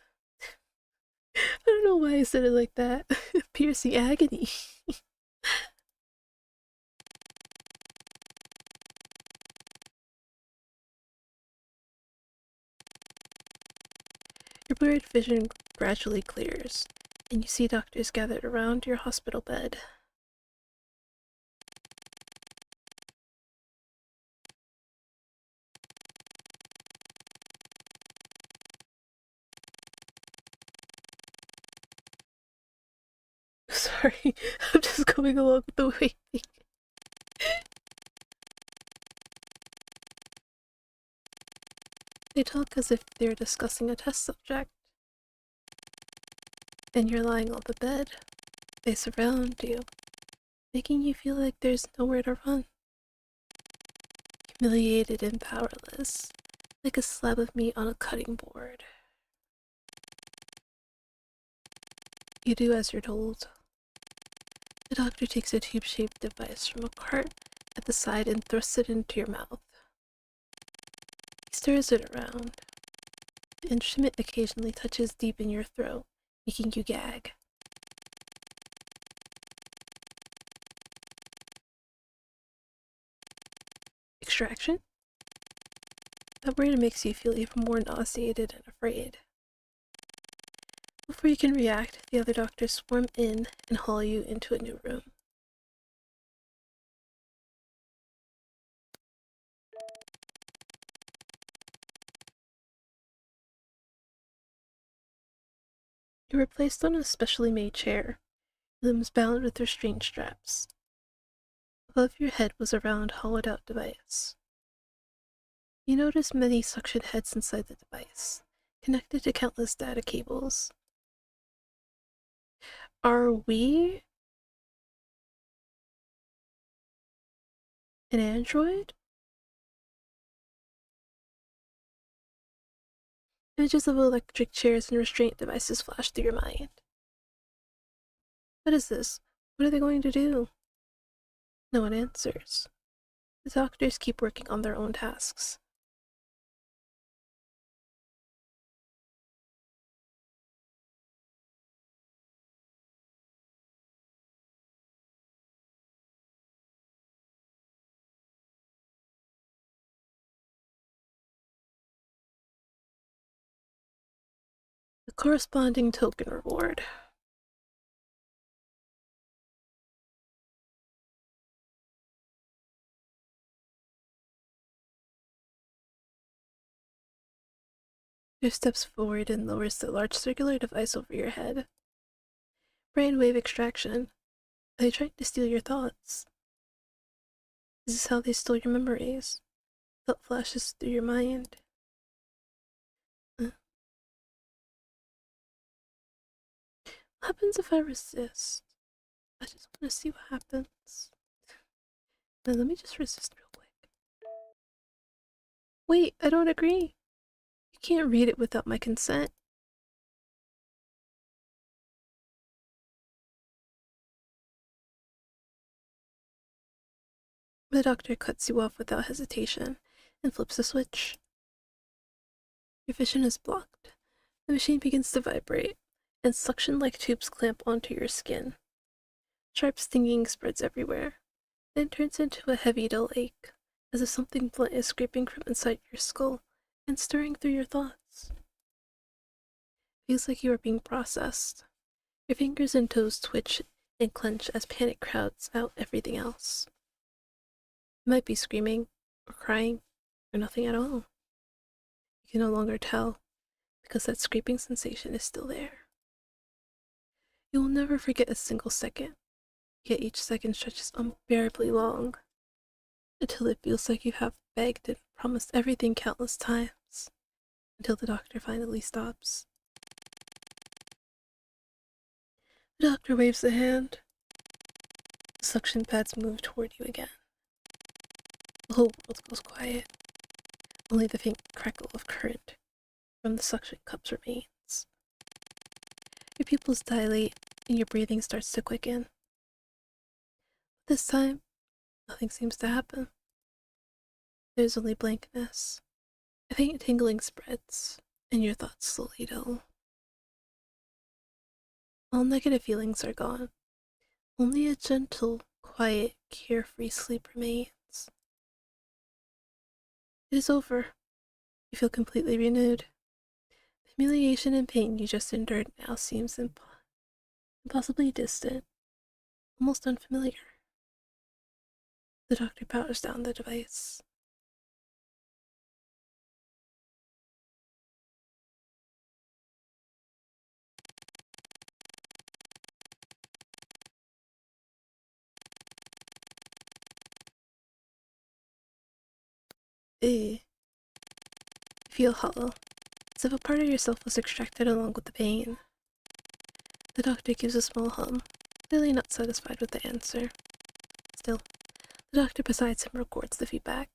I don't know why I said it like that. Piercing agony. Your blurred vision gradually clears, and you see doctors gathered around your hospital bed. Sorry, I'm just going along with the waiting. They talk as if they're discussing a test subject. And you're lying on the bed. They surround you, making you feel like there's nowhere to run. Humiliated and powerless, like a slab of meat on a cutting board. You do as you're told. The doctor takes a tube-shaped device from a cart at the side and thrusts it into your mouth. He stirs it around. The instrument occasionally touches deep in your throat, making you gag. Extraction? That word makes you feel even more nauseated and afraid. Before you can react, the other doctors swarm in and haul you into a new room. You were placed on a specially made chair, limbs bound with restraint straps. Above your head was a round, hollowed-out device. You notice many suction heads inside the device, connected to countless data cables. Are we an android? Images of electric chairs and restraint devices flash through your mind. What is this? What are they going to do? No one answers. The doctors keep working on their own tasks. The corresponding token reward. Your steps forward and lowers the large circular device over your head. Brainwave extraction. Are they trying to steal your thoughts? Is this how they stole your memories? Thought flashes through your mind. What happens if I resist? I just want to see what happens. Now let me just resist real quick. Wait, I don't agree. You can't read it without my consent. The doctor cuts you off without hesitation and flips a switch. Your vision is blocked. The machine begins to vibrate, and suction-like tubes clamp onto your skin. Sharp stinging spreads everywhere, then turns into a heavy dull ache, as if something blunt is scraping from inside your skull and stirring through your thoughts. Feels like you are being processed. Your fingers and toes twitch and clench as panic crowds out everything else. You might be screaming, or crying, or nothing at all. You can no longer tell, because that scraping sensation is still there. You will never forget a single second, yet each second stretches unbearably long, until it feels like you have begged and promised everything countless times, until the doctor finally stops. The doctor waves a hand. The suction pads move toward you again. The whole world goes quiet. Only the faint crackle of current from the suction cups remains. Your pupils dilate and your breathing starts to quicken. This time, nothing seems to happen. There's only blankness. A faint tingling spreads, and your thoughts slowly dull. All negative feelings are gone. Only a gentle, quiet, carefree sleep remains. It is over. You feel completely renewed. The humiliation and pain you just endured now seems impossibly distant, almost unfamiliar. The doctor powers down the device. You feel hollow, as if a part of yourself was extracted along with the pain. The doctor gives a small hum, clearly not satisfied with the answer. Still, the doctor beside him records the feedback.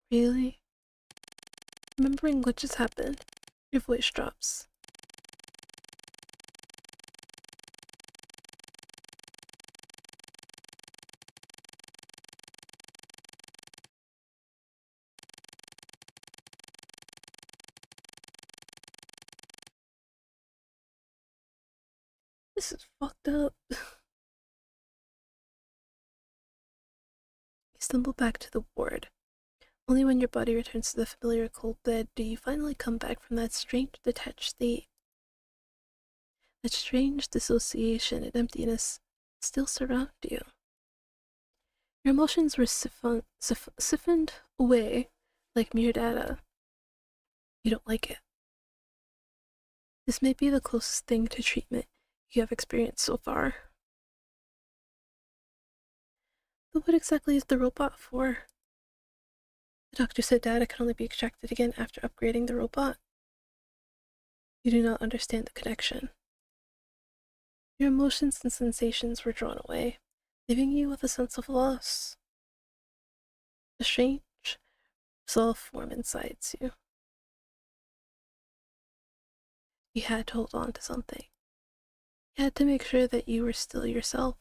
Really? Remembering what just happened, your voice drops. This is fucked up. You stumble back to the ward. Only when your body returns to the familiar cold bed do you finally come back from that strange detached state. That strange dissociation and emptiness still surround you. Your emotions were siphoned away like mere data. You don't like it. This may be the closest thing to treatment you have experienced so far. But what exactly is the robot for? The doctor said data can only be extracted again after upgrading the robot. You do not understand the connection. Your emotions and sensations were drawn away, leaving you with a sense of loss. A strange, resolve form inside you. You had to hold on to something. You had to make sure that you were still yourself.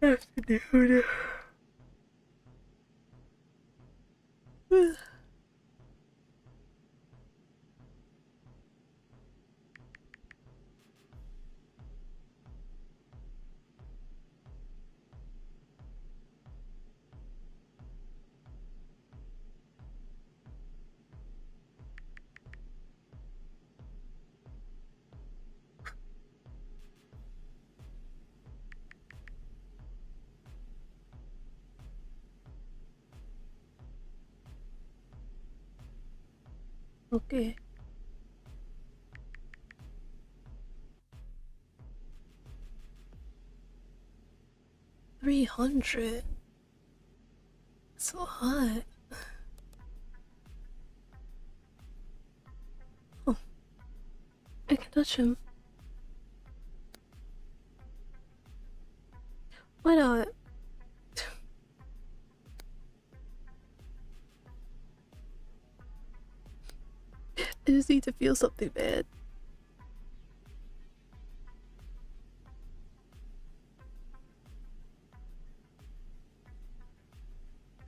Afternoon. Okay. 300. That's a lot. Oh, I can touch him. Why not? I just need to feel something bad.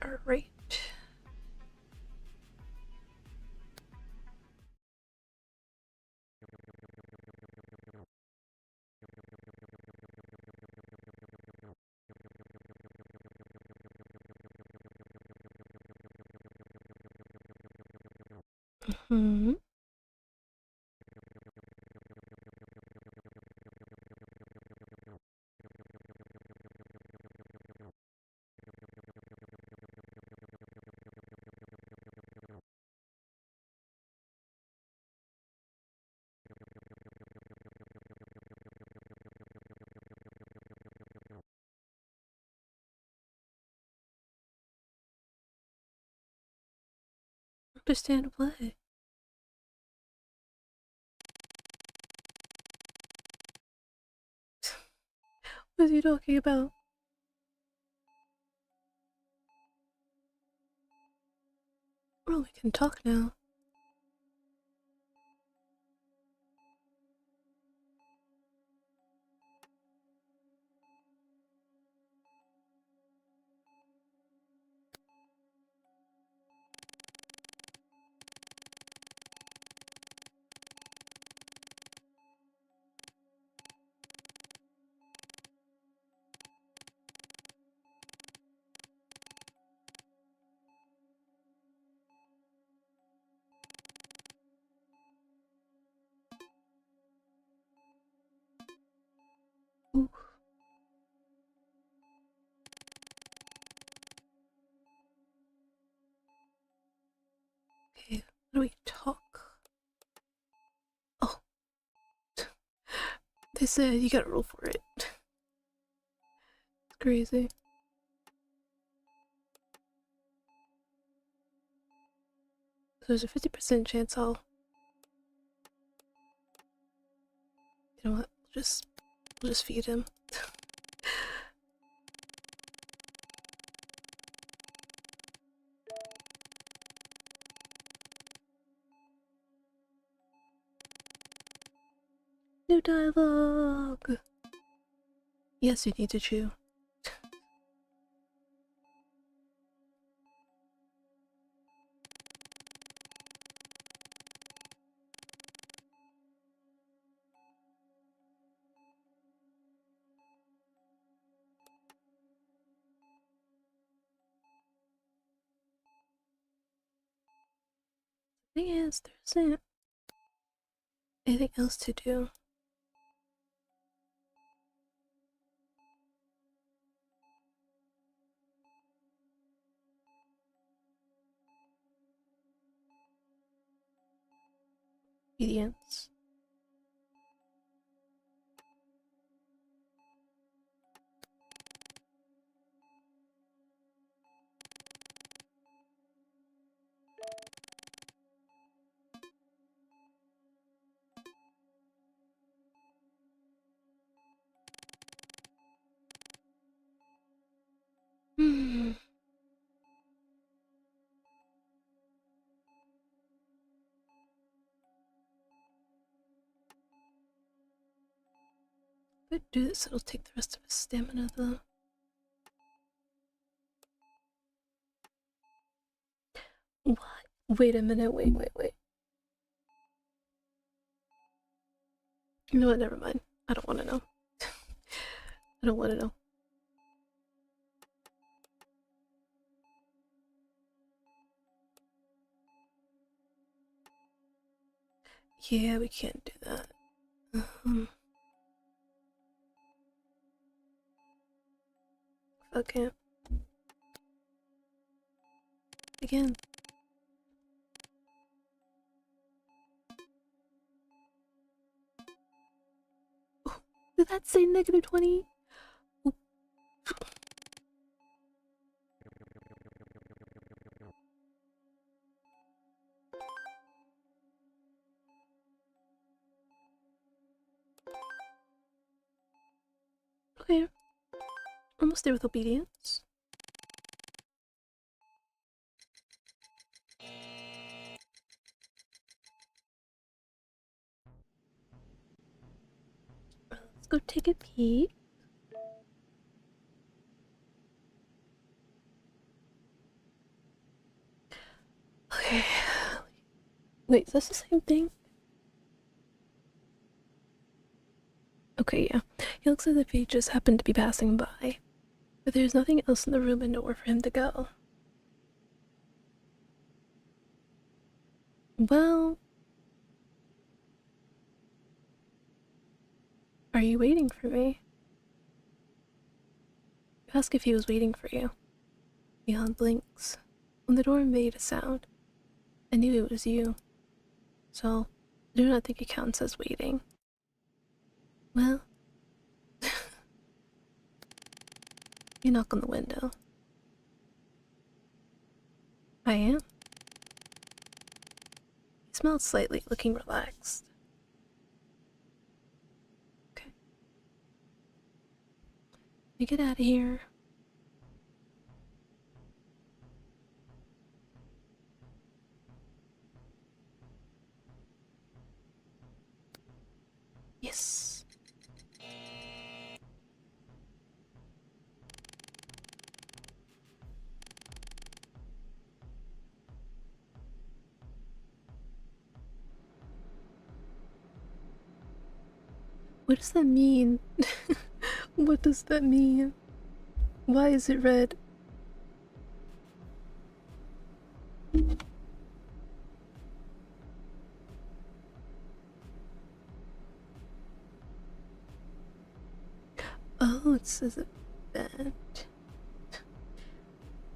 Alright. Hmm. Understand why. What are you talking about? Well, we can talk now. Ooh. Okay, how do we talk? Oh, they said you gotta roll for it. It's crazy. So there's a 50% chance I'll. You know what? We'll just feed him. New dialogue! Yes, you need to chew. The thing is, there isn't anything else to do. Obedience. Hmm. If I do this, it'll take the rest of his stamina, though. What? Wait a minute, wait. You know what? Never mind. I don't want to know. I don't want to know. Yeah, we can't do that. Okay. Again. Oh, did that say -20? Okay, almost there with obedience. Let's go take a peek. Okay. Wait, is this the same thing? Okay, yeah. He looks as if he just happened to be passing by. But there's nothing else in the room and nowhere for him to go. Well... Are you waiting for me? You ask if he was waiting for you. Leon blinks. When the door made a sound, I knew it was you. So, I do not think it counts as waiting. Well... You knock on the window. I am. He smiled slightly, looking relaxed. Okay. We get out of here. Yes. What does that mean? What does that mean? Why is it red? Oh, it says event.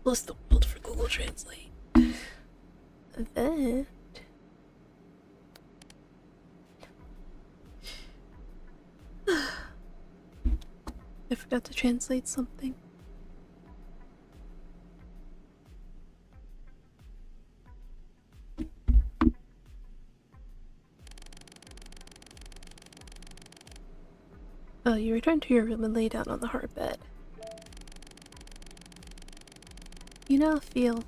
Bless the world for Google Translate. Event? I forgot to translate something. Oh, you return to your room and lay down on the hard bed. You now feel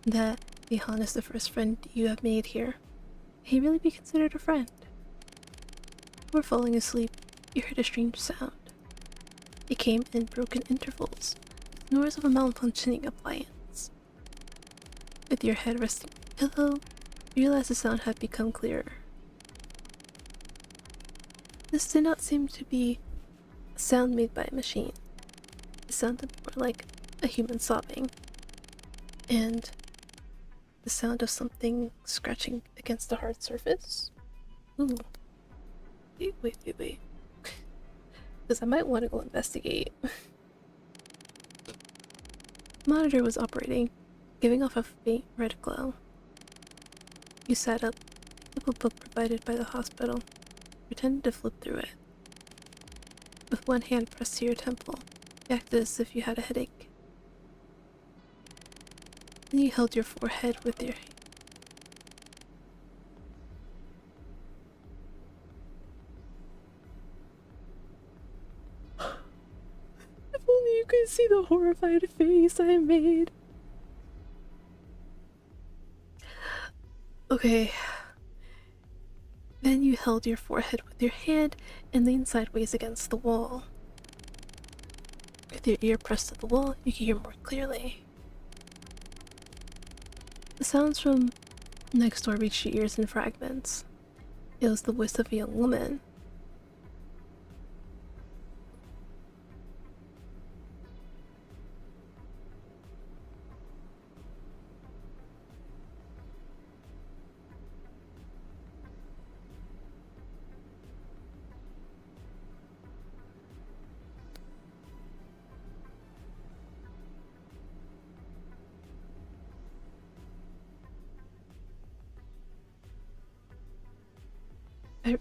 that Bihan is the first friend you have made here. He really be considered a friend. Before falling asleep, you heard a strange sound. It came in broken intervals, snores of a malfunctioning appliance. With your head resting on the pillow, you realize the sound had become clearer. This did not seem to be a sound made by a machine. It sounded more like a human sobbing, and the sound of something scratching against the hard surface. Ooh. Wait. Because I might want to go investigate. The monitor was operating, giving off a faint red glow. You sat up, picked up a book provided by the hospital, pretended to flip through it. With one hand pressed to your temple, you acted as if you had a headache. Then you held your forehead with your hand. If only you could see the horrified face I made. Okay. Then you held your forehead with your hand and leaned sideways against the wall. With your ear pressed to the wall, you could hear more clearly. The sounds from next door reached your ears in fragments. It was the voice of a young woman.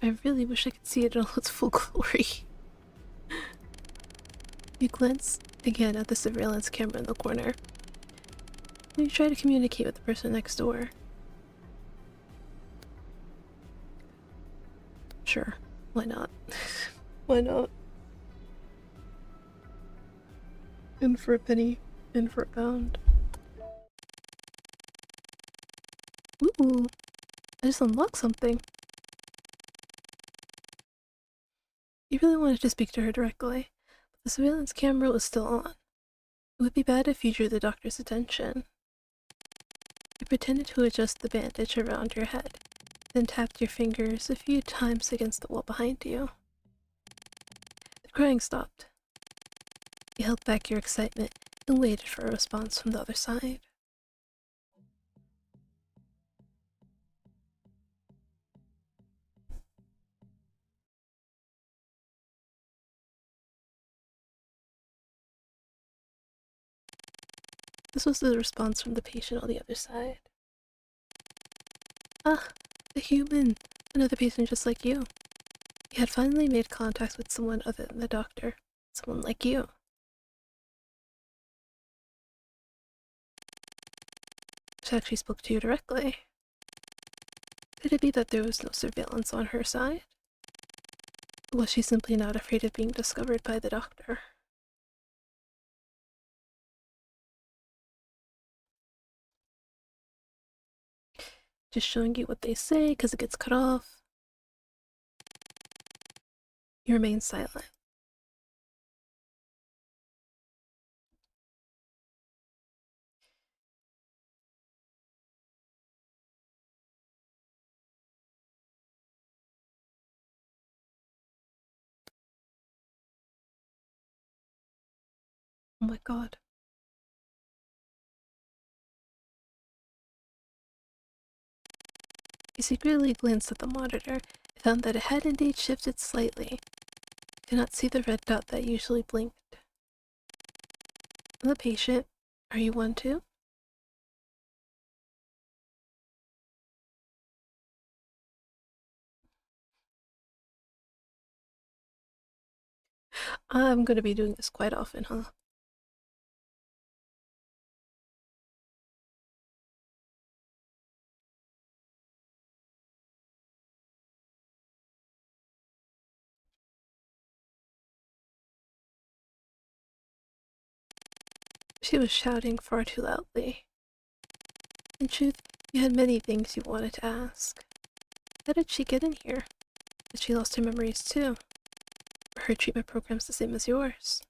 I really wish I could see it in all its full glory. You glance again at the surveillance camera in the corner. You try to communicate with the person next door. Sure, why not? Why not? In for a penny, in for a pound. Ooh, I just unlocked something. You really wanted to speak to her directly, but the surveillance camera was still on. It would be bad if you drew the doctor's attention. You pretended to adjust the bandage around your head, then tapped your fingers a few times against the wall behind you. The crying stopped. You held back your excitement and waited for a response from the other side. This was the response from the patient on the other side. Ah, a human, another patient just like you. He had finally made contact with someone other than the doctor, someone like you. She actually spoke to you directly. Could it be that there was no surveillance on her side? Or was she simply not afraid of being discovered by the doctor? Just showing you what they say because it gets cut off. You remain silent. Oh my god. You secretly glanced at the monitor and found that it had indeed shifted slightly. You could not see the red dot that usually blinked. I'm the patient. Are you one too? I'm gonna be doing this quite often, huh? She was shouting far too loudly. In truth, you had many things you wanted to ask. How did she get in here? Did she lost her memories too? Were her treatment programs the same as yours?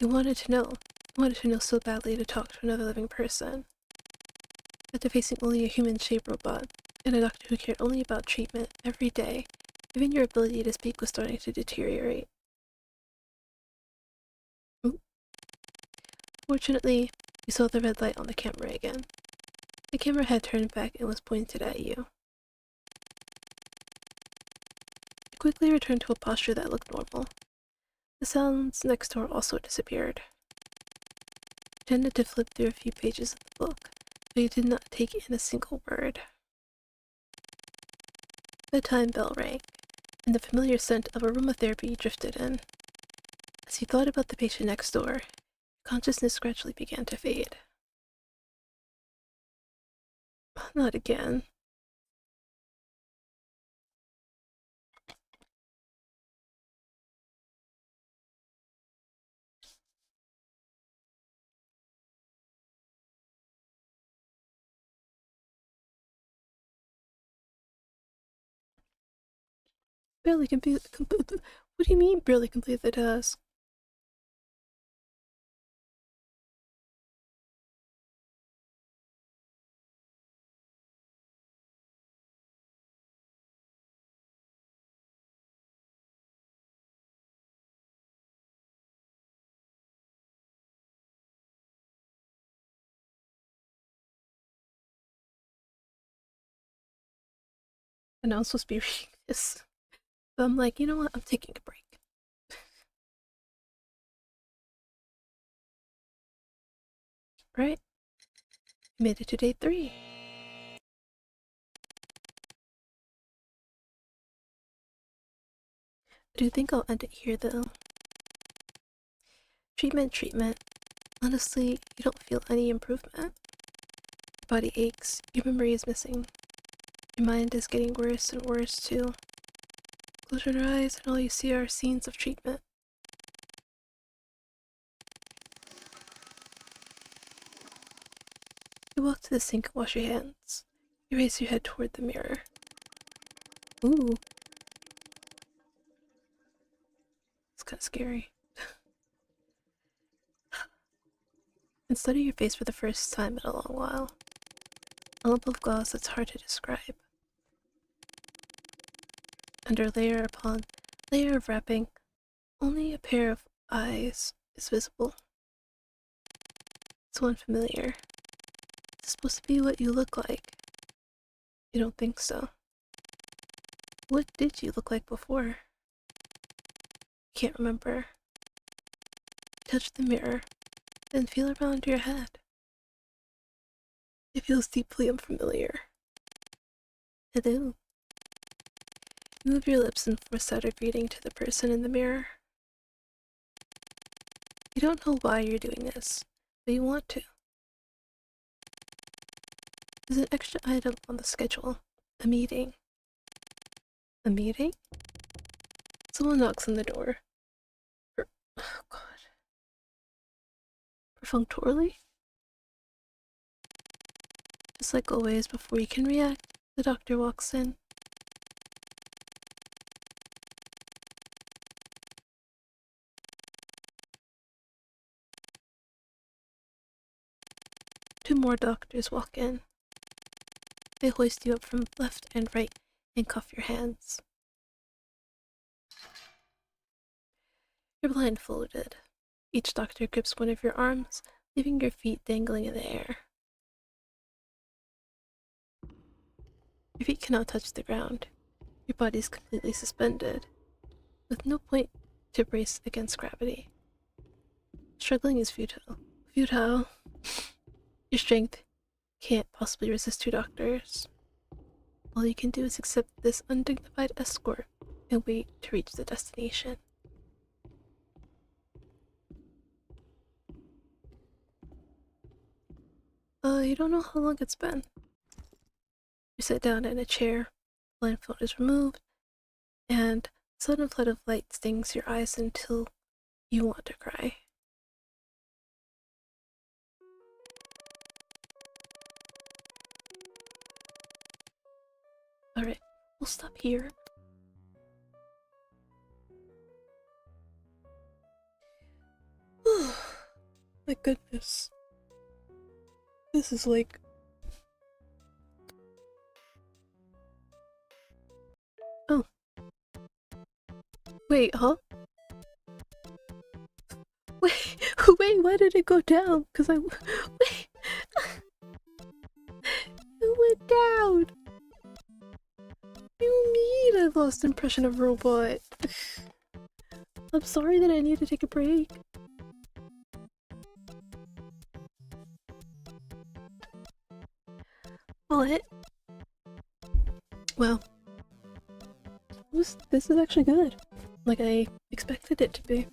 You wanted to know. You wanted to know so badly to talk to another living person. After facing only a human-shaped robot, and a doctor who cared only about treatment every day, even your ability to speak was starting to deteriorate. Ooh. Fortunately, you saw the red light on the camera again. The camera had turned back and was pointed at you. You quickly returned to a posture that looked normal. The sounds next door also disappeared. You tended to flip through a few pages of the book, but you did not take in a single word. The bedtime bell rang, and the familiar scent of aromatherapy drifted in. As you thought about the patient next door, consciousness gradually began to fade. Not again. Barely complete. What do you mean, barely complete the task? And I'm supposed to be reading this. But I'm like, you know what? I'm taking a break. Right? You made it to day 3. I do think I'll end it here though. Treatment. Honestly, you don't feel any improvement. Your body aches, your memory is missing. Your mind is getting worse and worse too. Close your eyes and all you see are scenes of treatment. You walk to the sink and wash your hands. You raise your head toward the mirror. Ooh. It's kind of scary. And study your face for the first time in a long while. A lump of gloss that's hard to describe. Under layer upon layer of wrapping, only a pair of eyes is visible. It's unfamiliar. It's supposed to be what you look like. You don't think so. What did you look like before? Can't remember. Touch the mirror, then feel around your head. It feels deeply unfamiliar. Hello. You move your lips in force out a greeting to the person in the mirror. You don't know why you're doing this, but you want to. There's an extra item on the schedule. A meeting. A meeting? Someone knocks on the door. Oh god. Perfunctorily? Just like always, before you can react, the doctor walks in. Two more doctors walk in. They hoist you up from left and right and cuff your hands. You're blindfolded. Each doctor grips one of your arms, leaving your feet dangling in the air. Your feet cannot touch the ground. Your body is completely suspended, with no point to brace against gravity. Struggling is futile. Futile. Your strength can't possibly resist two doctors. All you can do is accept this undignified escort and wait to reach the destination. You don't know how long it's been. You sit down in a chair, blindfold is removed, and a sudden flood of light stings your eyes until you want to cry. Alright, we'll stop here. My goodness. This is like... Oh. Wait, huh? Wait, wait, why did it go down? Wait. It went down! What do you mean I lost impression of robot? I'm sorry that I need to take a break. What? Well, this is actually good. Like I expected it to be.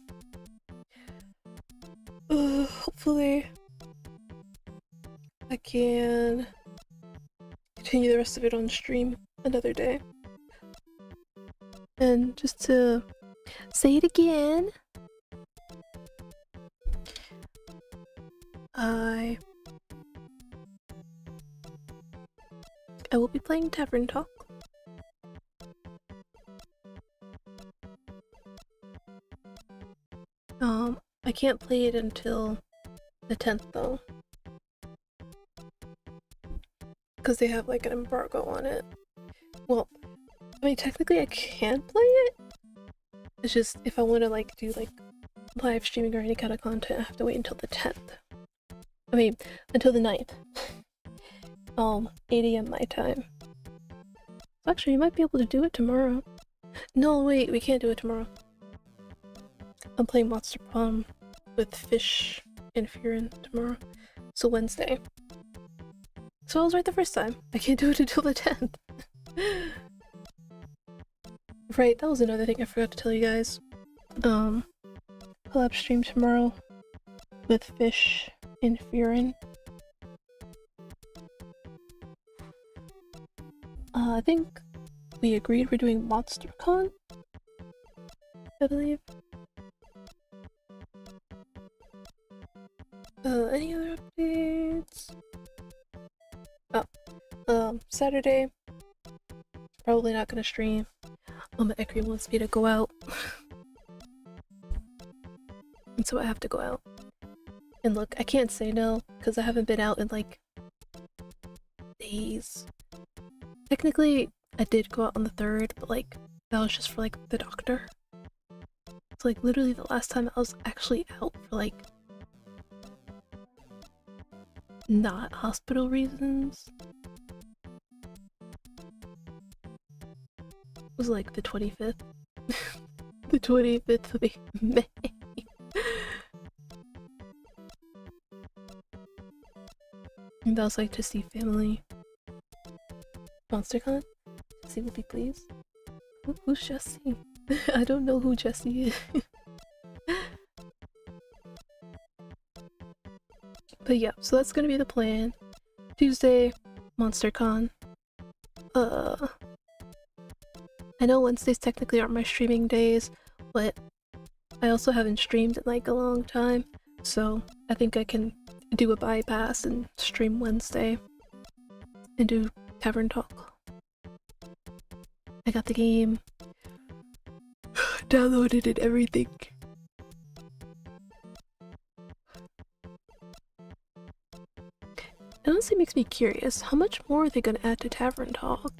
Hopefully I can continue the rest of it on stream another day. And just to say it again, I will be playing Tavern Talk. I can't play it until the 10th though. Because they have like an embargo on it. Well, I mean technically I can play it. It's just if I want to like do like live streaming or any kind of content, I have to wait until the 10th. I mean, until the 9th. 8 AM my time. So actually, you might be able to do it tomorrow. No, wait, we can't do it tomorrow. I'm playing Monster Palm with Fish and Furin tomorrow. So Wednesday. So I was right the first time. I can't do it until the 10th. Right, that was another thing I forgot to tell you guys. Collab stream tomorrow with Fish and Furin. I think we agreed we're doing MonsterCon, I believe. Any other updates? Saturday, probably not gonna stream. Mama Ekri wants me to go out. And so I have to go out. And look, I can't say no, because I haven't been out in like days. Technically, I did go out on the 3rd, but like, that was just for like the doctor. It's like literally the last time I was actually out for like not hospital reasons was like the 25th. The 25th of May. And that was like to see family. MonsterCon? Jesse will be pleased. Who's Jesse? I don't know who Jesse is. But yeah, so that's gonna be the plan. Tuesday, MonsterCon. I know Wednesdays technically aren't my streaming days, but I also haven't streamed in like a long time, so I think I can do a bypass and stream Wednesday and do Tavern Talk. I got the game, downloaded it, everything. It honestly makes me curious, how much more are they gonna add to Tavern Talk?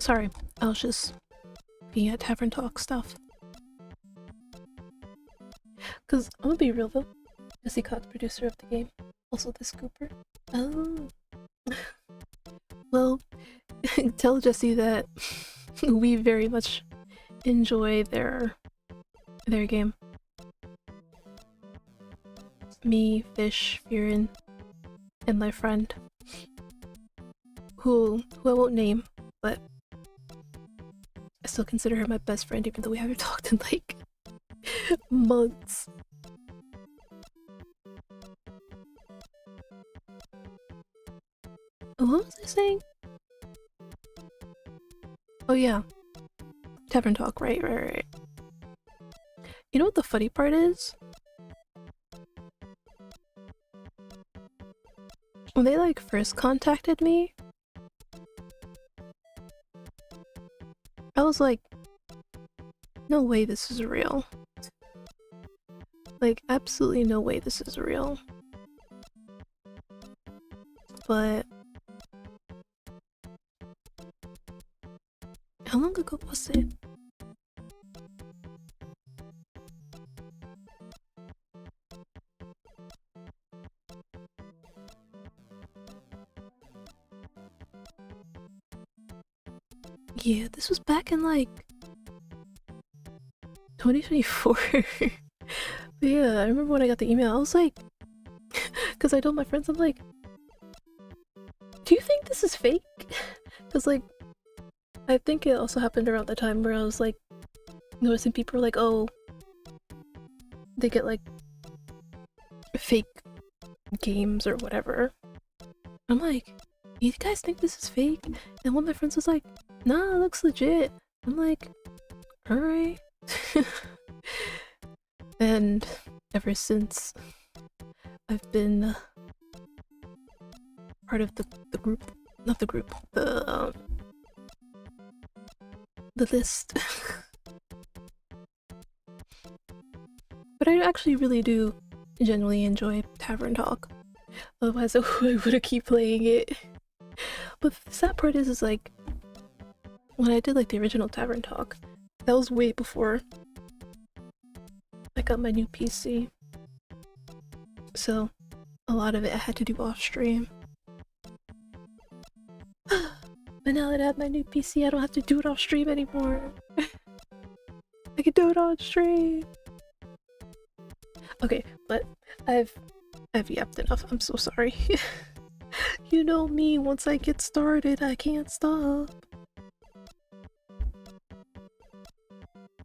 Sorry, I was just being at Tavern Talk stuff. Cause I'm gonna be real though, Jesse Cox, producer of the game, also the scooper. Oh. Well, tell Jesse that we very much enjoy their game. Me, Fish, Fearin, and my friend, who I won't name, but I still consider her my best friend even though we haven't talked in like months. Oh, what was I saying? Oh yeah, Tavern Talk, right. You know what the funny part is? When they like first contacted me, I was like, no way this is real. Like, absolutely no way this is real. But how long ago was it? Yeah, this was back in like 2024. But yeah, I remember when I got the email, I was like, because I told my friends, I'm like, do you think this is fake? Because like, I think it also happened around the time where I was like noticing people were like, oh, they get like fake games or whatever. I'm like, you guys think this is fake? And one of my friends was like, nah, it looks legit. I'm like, alright. And ever since, I've been part of the group, not the group, the list. But I actually really do genuinely enjoy Tavern Talk. Otherwise I would've keep playing it. But the sad part is like, when I did like the original Tavern Talk, that was way before I got my new PC. So a lot of it I had to do off stream. But now that I have my new PC, I don't have to do it off stream anymore. I can do it on stream. Okay, but I've yapped enough. I'm so sorry. You know me, once I get started, I can't stop.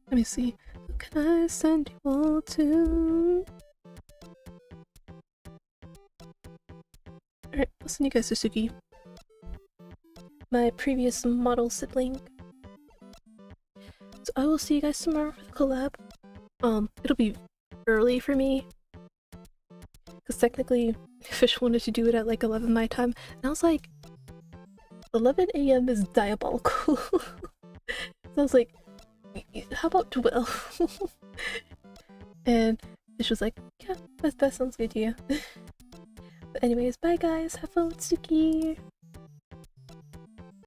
Let me see. Who can I send you all to? Alright, I'll send you guys to Suki. My previous model sibling. So I will see you guys tomorrow for the collab. It'll be early for me. Because technically, Fish wanted to do it at like 11 my time. And I was like, 11 a.m. is diabolical. So I was like, how about 12? And Fish was like, yeah, that sounds good to you. But anyways, bye guys, have fun with Suki!